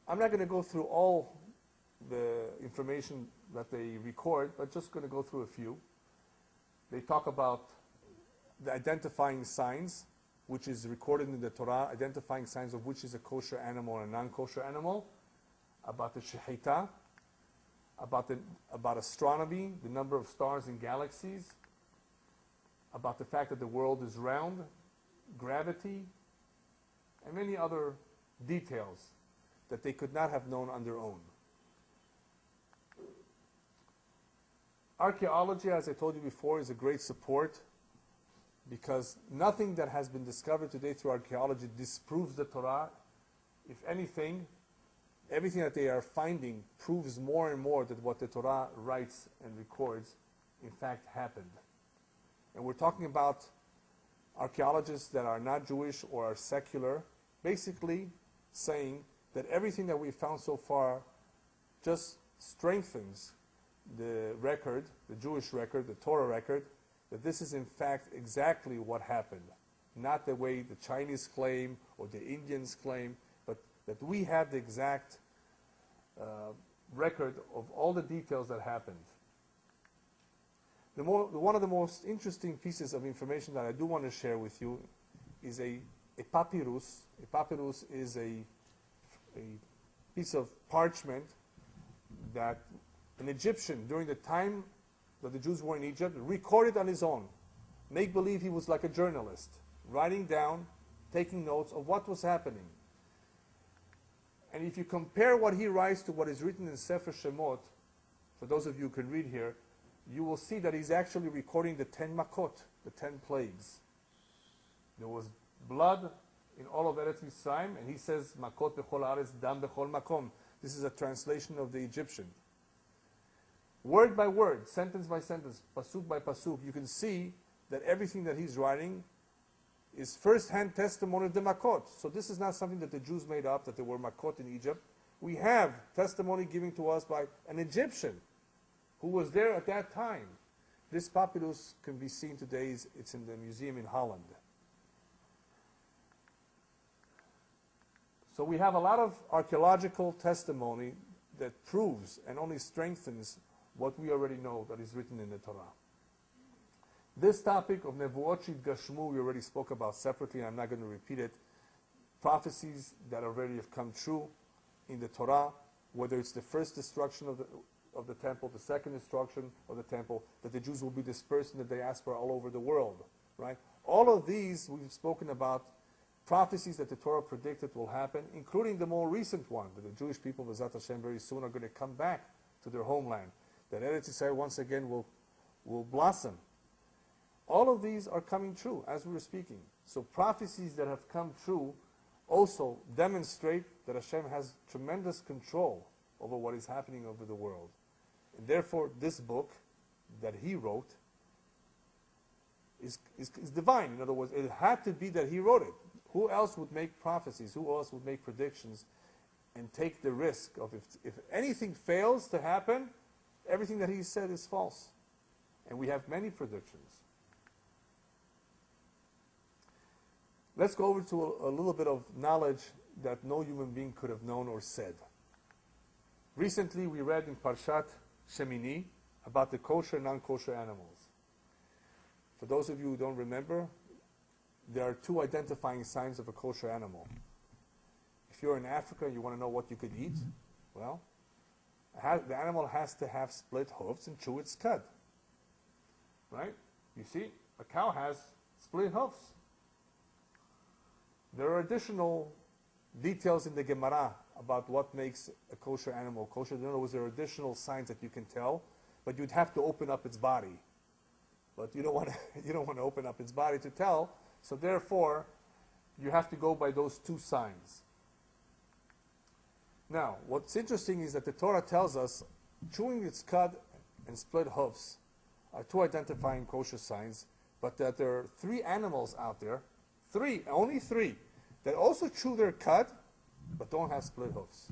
A: I'm not going to go through all the information that they record, but just going to go through a few. They talk about the identifying signs, which is recorded in the Torah, identifying signs of which is a kosher animal and a non-kosher animal, about the shechita, about astronomy, the number of stars in galaxies, about the fact that the world is round, gravity, and many other details that they could not have known on their own. Archaeology, as I told you before, is a great support, because nothing that has been discovered today through archaeology disproves the Torah. If anything, everything that they are finding proves more and more that what the Torah writes and records, in fact, happened. And we're talking about archaeologists that are not Jewish or are secular, basically saying that everything that we've found so far just strengthens the record, the Jewish record, the Torah record, that this is in fact exactly what happened. Not the way the Chinese claim or the Indians claim, but that we have the exact record of all the details that happened. One of the most interesting pieces of information that I do want to share with you is a papyrus. A papyrus is a piece of parchment that an Egyptian, during the time that the Jews were in Egypt, recorded on his own. Make believe he was like a journalist, writing down, taking notes of what was happening. And if you compare what he writes to what is written in Sefer Shemot, for those of you who can read here, you will see that he's actually recording the 10 makot, the 10 plagues. There was blood in all of Eretz Mitzrayim, and he says, makot bechol haaretz, dam bechol makom. This is a translation of the Egyptian. Word by word, sentence by sentence, pasuk by pasuk, you can see that everything that he's writing is first-hand testimony of the makot. So this is not something that the Jews made up, that there were makot in Egypt. We have testimony given to us by an Egyptian who was there at that time. This papyrus can be seen today. It's in the museum in Holland. So we have a lot of archaeological testimony that proves and only strengthens what we already know that is written in the Torah. This topic of Nevuot Gashmu we already spoke about separately, and I'm not going to repeat it. Prophecies that already have come true in the Torah, whether it's the first destruction of the temple, the second destruction of the temple, that the Jews will be dispersed in the diaspora all over the world, right? All of these we've spoken about, prophecies that the Torah predicted will happen, including the more recent one, that the Jewish people, B'ezrat Hashem, very soon are going to come back to their homeland, that Eretz Yisrael once again will blossom. All of these are coming true as we were speaking. So prophecies that have come true also demonstrate that Hashem has tremendous control over what is happening over the world. And therefore, this book that he wrote is divine. In other words, it had to be that he wrote it. Who else would make prophecies? Who else would make predictions and take the risk of if anything fails to happen, everything that he said is false? And we have many predictions. Let's go over to a little bit of knowledge that no human being could have known or said. Recently, we read in Parshat Shemini about the kosher and non-kosher animals. For those of you who don't remember, there are two identifying signs of a kosher animal. If you're in Africa and you want to know what you could eat, well, the animal has to have split hooves and chew its cud. Right? You see, a cow has split hooves. There are additional details in the Gemara about what makes a kosher animal kosher. In other words, there are additional signs that you can tell, but you'd have to open up its body. But you don't want to open up its body to tell, so therefore, you have to go by those two signs. Now, what's interesting is that the Torah tells us chewing its cud and split hoofs are two identifying kosher signs, but that there are three animals out there, only three, that also chew their cud, but don't have split hoofs.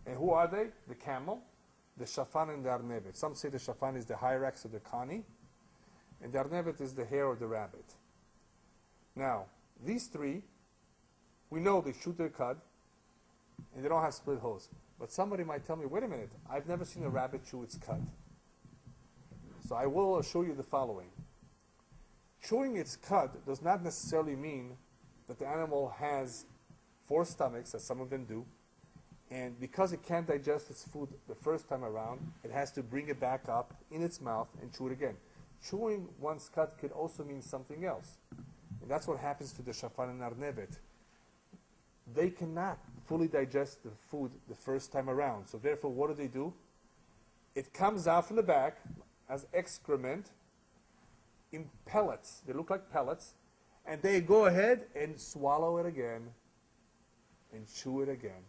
A: And who are they? The camel, the shafan, and the arnevet. Some say the shafan is the hyrax or the kani, and the arnevet is the hare or the rabbit. Now, these three, we know they chew their cud, and they don't have split hooves. But somebody might tell me, wait a minute, I've never seen a rabbit chew its cud. So I will show you the following. Chewing its cud does not necessarily mean that the animal has four stomachs, as some of them do, and because it can't digest its food the first time around, it has to bring it back up in its mouth and chew it again. Chewing one's cud could also mean something else. And that's what happens to the shafan and arnevet. They cannot fully digest the food the first time around. So therefore, what do? It comes out from the back as excrement in pellets. They look like pellets. And they go ahead and swallow it again and chew it again.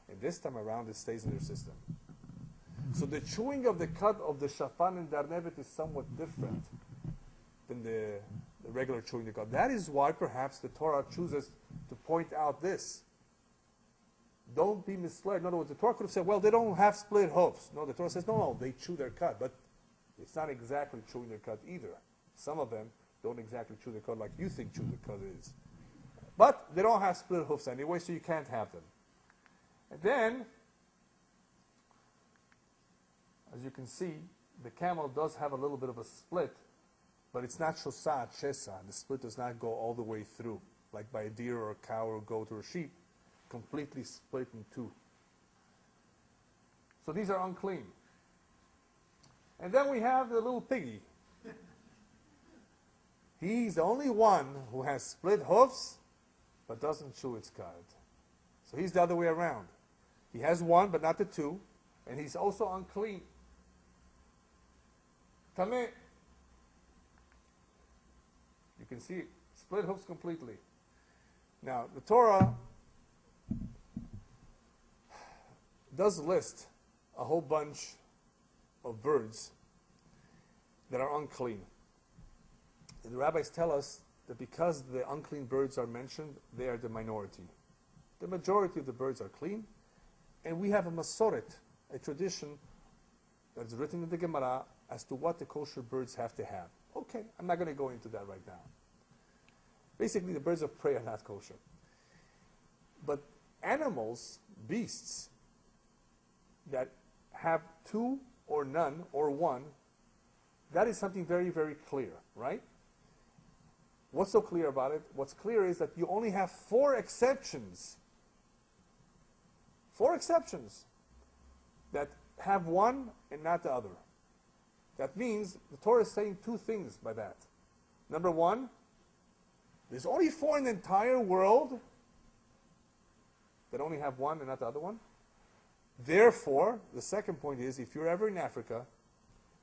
A: And this time around, it stays in their system. So the chewing of the cud of the shafan and the arnevet is somewhat different than the regular chewing the cud. That is why perhaps the Torah chooses to point out this. Don't be misled. In other words, the Torah could have said, well, they don't have split hooves. No, the Torah says, no, they chew their cud. But it's not exactly chewing their cud either. Some of them don't exactly chew their cud like you think chew the cud is. But they don't have split hoofs anyway, so you can't have them. And then, as you can see, the camel does have a little bit of a split, but it's not shosat, shesa. The split does not go all the way through, like by a deer or a cow or a goat or a sheep, completely split in two. So these are unclean. And then we have the little piggy. He's the only one who has split hoofs, but doesn't chew its cud. So he's the other way around. He has one, but not the two, and he's also unclean. Tameh. You can see it. Split hoofs completely. Now, the Torah does list a whole bunch of birds that are unclean. And the rabbis tell us that because the unclean birds are mentioned, they are the minority. The majority of the birds are clean, and we have a masoret, a tradition that's written in the Gemara as to what the kosher birds have to have. Okay, I'm not going to go into that right now. Basically, the birds of prey are not kosher. But animals, beasts, that have two or none or one, that is something very, very clear, right? What's so clear about it? What's clear is that you only have four exceptions. Four exceptions that have one and not the other. That means the Torah is saying two things by that. Number one, there's only four in the entire world that only have one and not the other one. Therefore, the second point is, if you're ever in Africa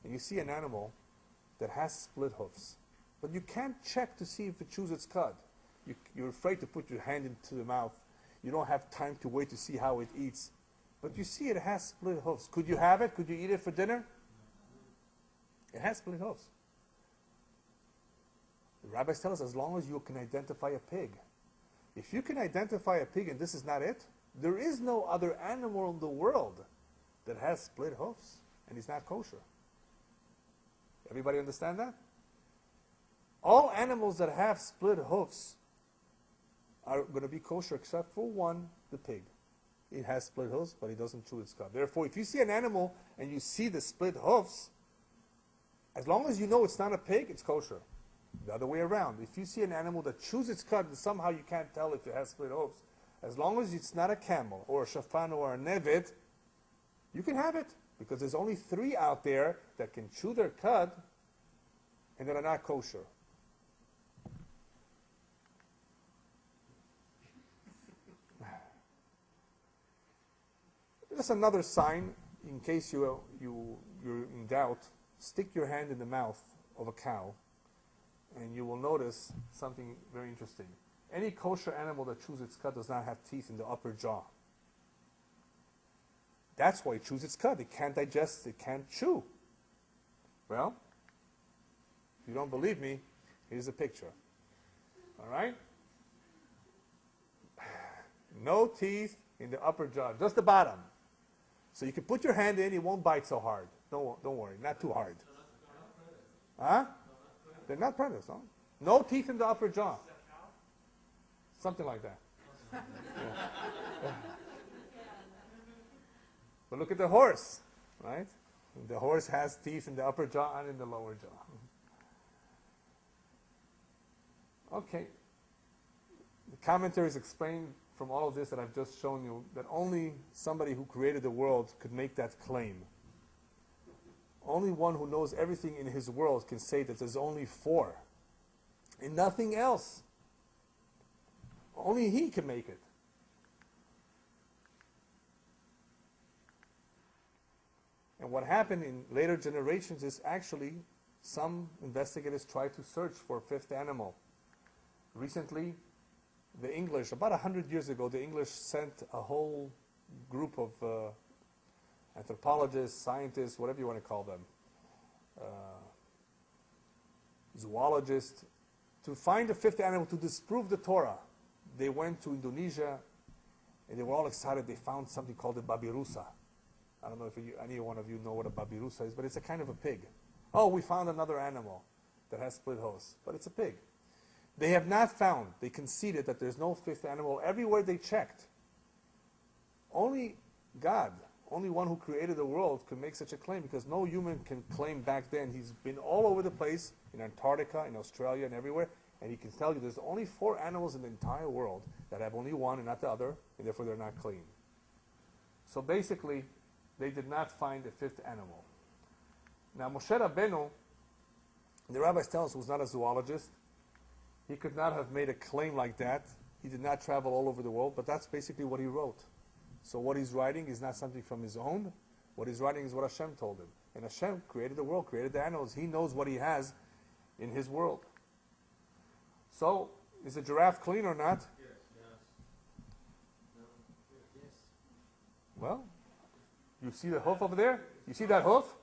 A: and you see an animal that has split hoofs, but you can't check to see if it chews its cud. You're afraid to put your hand into the mouth. You don't have time to wait to see how it eats. But you see it has split hoofs. Could you have it? Could you eat it for dinner? It has split hoofs. The rabbis tell us as long as you can identify a pig. If you can identify a pig and this is not it, there is no other animal in the world that has split hoofs and is not kosher. Everybody understand that? All animals that have split hoofs are going to be kosher except for one, the pig. It has split hooves, but it doesn't chew its cud. Therefore, if you see an animal and you see the split hoofs, as long as you know it's not a pig, it's kosher. The other way around. If you see an animal that chews its cud and somehow you can't tell if it has split hooves, as long as it's not a camel or a shafan or a nevid, you can have it. Because there's only 3 out there that can chew their cud and that are not kosher. Just another sign, in case you're in doubt, stick your hand in the mouth of a cow and you will notice something very interesting. Any kosher animal that chews its cud does not have teeth in the upper jaw. That's why it chews its cud. It can't digest, it can't chew. Well, if you don't believe me, here's a picture. All right? No teeth in the upper jaw, just the bottom. So you can put your hand in, it won't bite so hard. Don't worry, not too hard. Huh? They're not predators, no? No teeth in the upper jaw. Something like that. Yeah. But look at the horse, right? The horse has teeth in the upper jaw and in the lower jaw. Okay. The commentaries explain from all of this that I've just shown you that only somebody who created the world could make that claim. Only one who knows everything in his world can say that there's only 4 and nothing else. Only he can make it. And what happened in later generations is actually some investigators tried to search for a 5th animal. Recently, the English, about 100 years ago, the English sent a whole group of anthropologists, scientists, whatever you want to call them, zoologists, to find a 5th animal to disprove the Torah. They went to Indonesia, and they were all excited. They found something called the babirusa. I don't know if any one of you know what a babirusa is, but it's a kind of a pig. Oh, we found another animal that has split hooves, but it's a pig. They have not found, they conceded that there's no 5th animal. Everywhere they checked, only God, only one who created the world could make such a claim, because no human can claim back then. He's been all over the place, in Antarctica, in Australia, and everywhere, and he can tell you there's only 4 animals in the entire world that have only one and not the other, and therefore they're not clean. So basically, they did not find a 5th animal. Now Moshe Rabbeinu, the rabbis tell us, was not a zoologist. He could not have made a claim like that. He did not travel all over the world, but that's basically what he wrote. So what he's writing is not something from his own. What he's writing is what Hashem told him. And Hashem created the world, created the animals. He knows what he has in his world. So, is a giraffe clean or not?
B: Yes.
A: Well, you see the hoof over there? You see that hoof?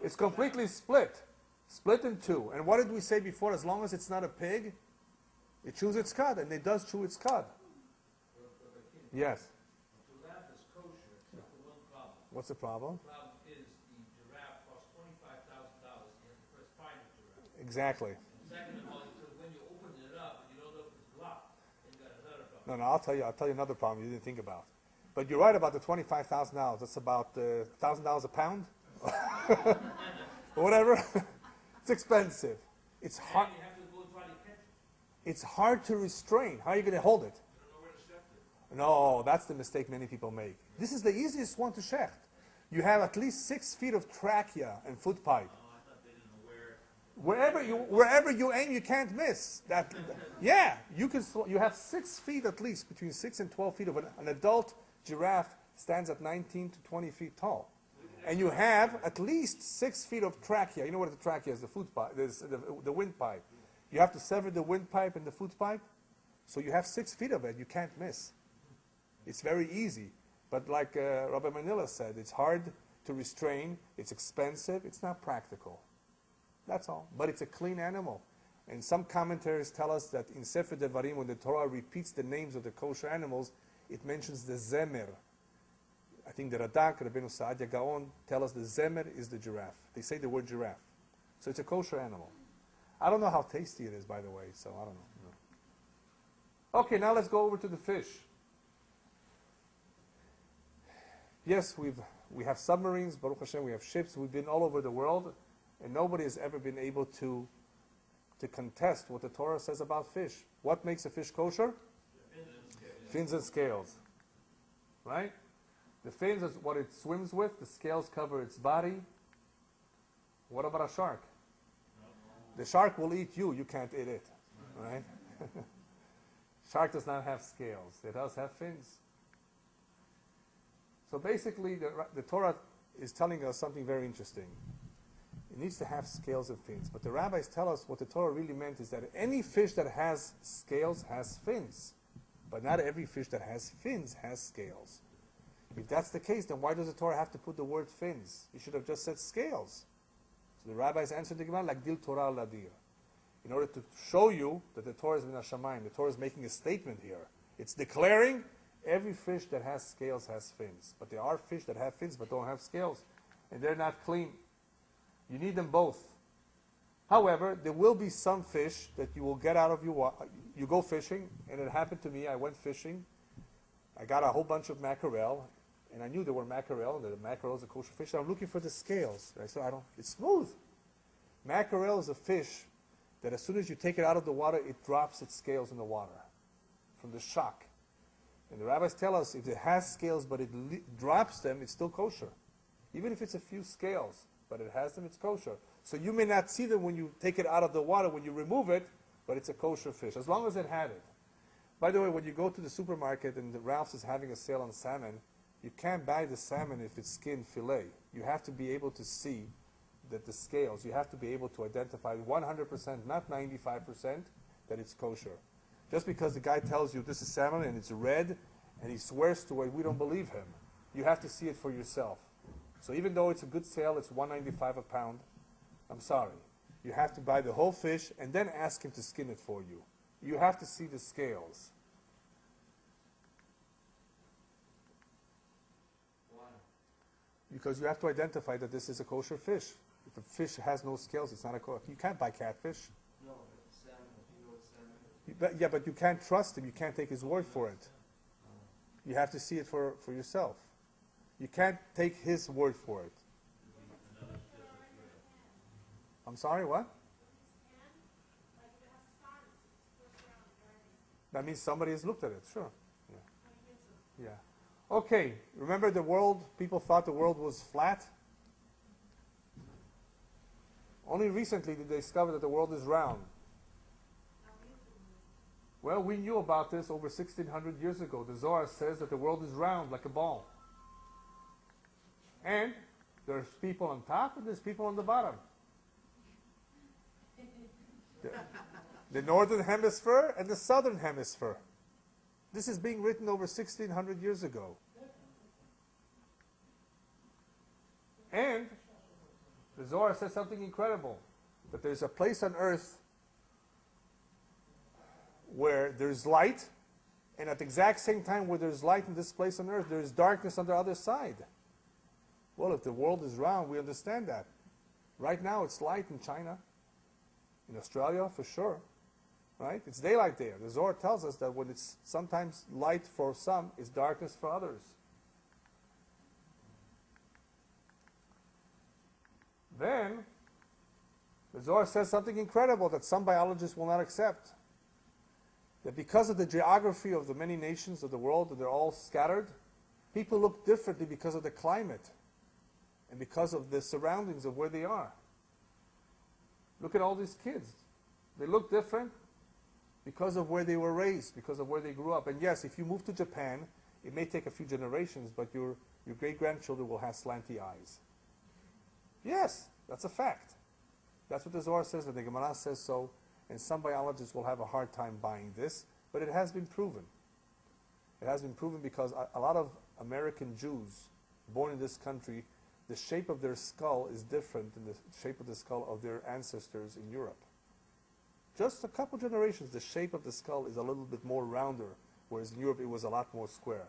A: It's completely split. Split in 2. And what did we say before? As long as it's not a pig, it chews its cud, and it does chew its cud. Yes.
B: The giraffe is kosher, except for one problem.
A: What's the problem?
B: The problem is the giraffe costs $25,000. You have to first find a giraffe.
A: Exactly.
B: And second of all, when you open it up and you don't know if it's locked, then you got another problem.
A: No, I'll tell you another problem you didn't think about. But you're right about the $25,000. That's about $1,000 a pound? Whatever. It's expensive. It's hard.
B: You have to go try to catch it.
A: It's hard to restrain. How are you going to hold it?
B: You don't know where to shecht it.
A: No, that's the mistake many people make. This is the easiest one to shecht. You have at least 6 feet of trachea and foot pipe.
B: Oh, I thought they didn't know where.
A: Wherever you aim, you can't miss. Yeah, you have 6 feet at least, between 6 and 12 feet of an adult giraffe stands at 19 to 20 feet tall. And you have at least 6 feet of trachea. You know what the trachea is? The foot pipe, the windpipe. You have to sever the windpipe and the foot pipe. So you have 6 feet of it. You can't miss. It's very easy. But like Rabbi Manila said, it's hard to restrain. It's expensive. It's not practical. That's all. But it's a clean animal. And some commentaries tell us that in Sefer Devarim, when the Torah repeats the names of the kosher animals, it mentions the zemer. I think the Radak, Rabbeinu Saadia Gaon, tell us the zemer is the giraffe. They say the word giraffe. So it's a kosher animal. I don't know how tasty it is, by the way, so I don't know. Okay, now let's go over to the fish. Yes, we have submarines, Baruch Hashem, we have ships, we've been all over the world, and nobody has ever been able to contest what the Torah says about fish. What makes a fish kosher? Fins and scales. Right? The fins is what it swims with, the scales cover its body. What about a shark? The shark will eat you, you can't eat it. Right? Shark does not have scales, it does have fins. So basically, the Torah is telling us something very interesting. It needs to have scales and fins. But the rabbis tell us what the Torah really meant is that any fish that has scales has fins. But not every fish that has fins has scales. If that's the case, then why does the Torah have to put the word fins? You should have just said scales. So the rabbis answered the Gemara like dil Torah ladir. In order to show you that the Torah is min hashamayim, the Torah is making a statement here. It's declaring every fish that has scales has fins. But there are fish that have fins but don't have scales. And they're not clean. You need them both. However, there will be some fish that you will get out of your water. You go fishing, and it happened to me. I went fishing. I got a whole bunch of mackerel, and I knew there were mackerel, and the mackerel is a kosher fish. I'm looking for the scales. Right? So it's smooth. Mackerel is a fish that as soon as you take it out of the water, it drops its scales in the water from the shock. And the rabbis tell us if it has scales but it drops them, it's still kosher. Even if it's a few scales, but it has them, it's kosher. So you may not see them when you take it out of the water, when you remove it, but it's a kosher fish, as long as it had it. By the way, when you go to the supermarket and the Ralph's is having a sale on salmon, you can't buy the salmon if it's skin fillet. You have to be able to see that the scales, you have to be able to identify 100%, not 95%, that it's kosher. Just because the guy tells you this is salmon and it's red, and he swears to it, we don't believe him. You have to see it for yourself. So even though it's a good sale, it's $1.95 a pound, I'm sorry. You have to buy the whole fish and then ask him to skin it for you. You have to see the scales.
B: Why?
A: Because you have to identify that this is a kosher fish. If a fish has no scales, it's not a kosher. You can't buy catfish.
B: No, but salmon, you know what salmon is?
A: Yeah, but you can't trust him. You can't take his word for it. You have to see it for yourself. You can't take his word for it. I'm sorry, what? That means somebody has looked at it, sure. Yeah. Yeah. Okay, remember the world, people thought the world was flat? Only recently did they discover that the world is round. Well, we knew about this over 1,600 years ago. The Zohar says that the world is round like a ball. And there's people on top and there's people on the bottom. The northern hemisphere and the southern hemisphere. This is being written over 1,600 years ago. And the Zohar says something incredible, that there's a place on earth where there's light, and at the exact same time where there's light in this place on earth, there's darkness on the other side. Well, if the world is round, we understand that. Right now it's light in China, in Australia for sure, right? It's daylight there. The Zohar tells us that when it's sometimes light for some, it's darkness for others. Then, the Zohar says something incredible that some biologists will not accept. That because of the geography of the many nations of the world, that they're all scattered, people look differently because of the climate and because of the surroundings of where they are. Look at all these kids. They look different because of where they were raised, because of where they grew up. And yes, if you move to Japan, it may take a few generations, but your great-grandchildren will have slanty eyes. Yes, that's a fact. That's what the Zohar says, and the Gemara says so, and some biologists will have a hard time buying this, but it has been proven. It has been proven because a lot of American Jews born in this country, the shape of their skull is different than the shape of the skull of their ancestors in Europe. Just a couple generations, the shape of the skull is a little bit more rounder, whereas in Europe it was a lot more square.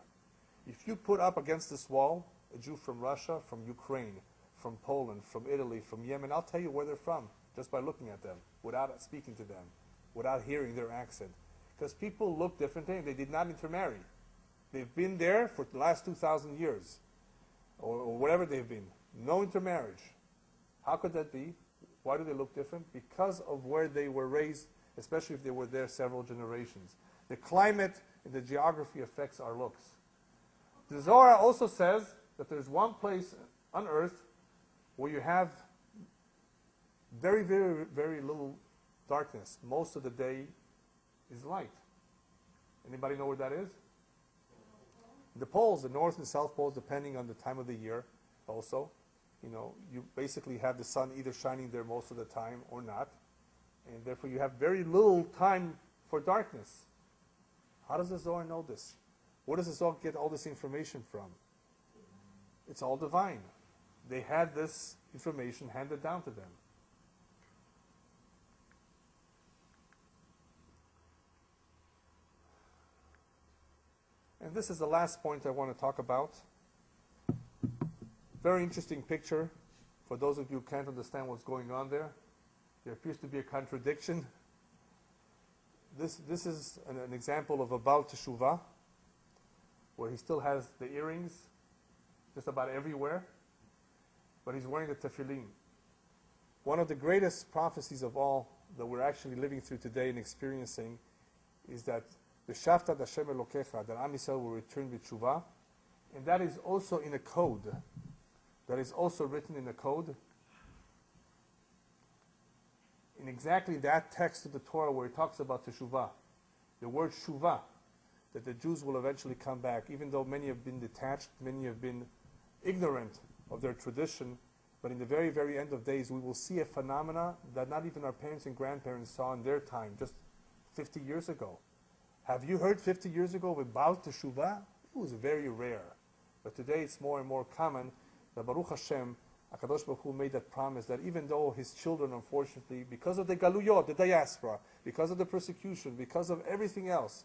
A: If you put up against this wall a Jew from Russia, from Ukraine, from Poland, from Italy, from Yemen, I'll tell you where they're from, just by looking at them, without speaking to them, without hearing their accent. Because people look different and they did not intermarry. They've been there for the last 2,000 years, or whatever they've been. No intermarriage. How could that be? Why do they look different? Because of where they were raised, especially if they were there several generations. The climate and the geography affects our looks. The Zohar also says that there's one place on earth where you have very, very, very little darkness. Most of the day is light. Anybody know where that is? The poles, the north and south poles, depending on the time of the year also. You know, you basically have the sun either shining there most of the time or not. And therefore you have very little time for darkness. How does the Zohar know this? Where does the Zohar get all this information from? It's all divine. They had this information handed down to them. And this is the last point I want to talk about. Very interesting picture. For those of you who can't understand what's going on there, there appears to be a contradiction. This is an example of a Baal Teshuvah, where he still has the earrings just about everywhere, but he's wearing the tefillin. One of the greatest prophecies of all that we're actually living through today and experiencing is that V'shavta Hashem Elokecha, that Am Yisrael will return with Teshuvah, and that is also in a code. That is also written in the code. In exactly that text of the Torah where it talks about Teshuvah, the word Shuvah, that the Jews will eventually come back, even though many have been detached, many have been ignorant of their tradition, but in the very, very end of days, we will see a phenomena that not even our parents and grandparents saw in their time, just 50 years ago. Have you heard 50 years ago about Teshuvah? It was very rare. But today it's more and more common. The Baruch Hashem, HaKadosh Baruch Hu made that promise that even though his children, unfortunately, because of the galuyot, the diaspora, because of the persecution, because of everything else,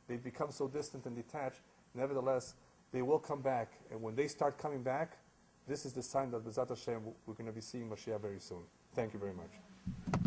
A: they've become so distant and detached, nevertheless, they will come back. And when they start coming back, this is the sign that B'ezrat Hashem, we're going to be seeing Mashiach very soon. Thank you very much.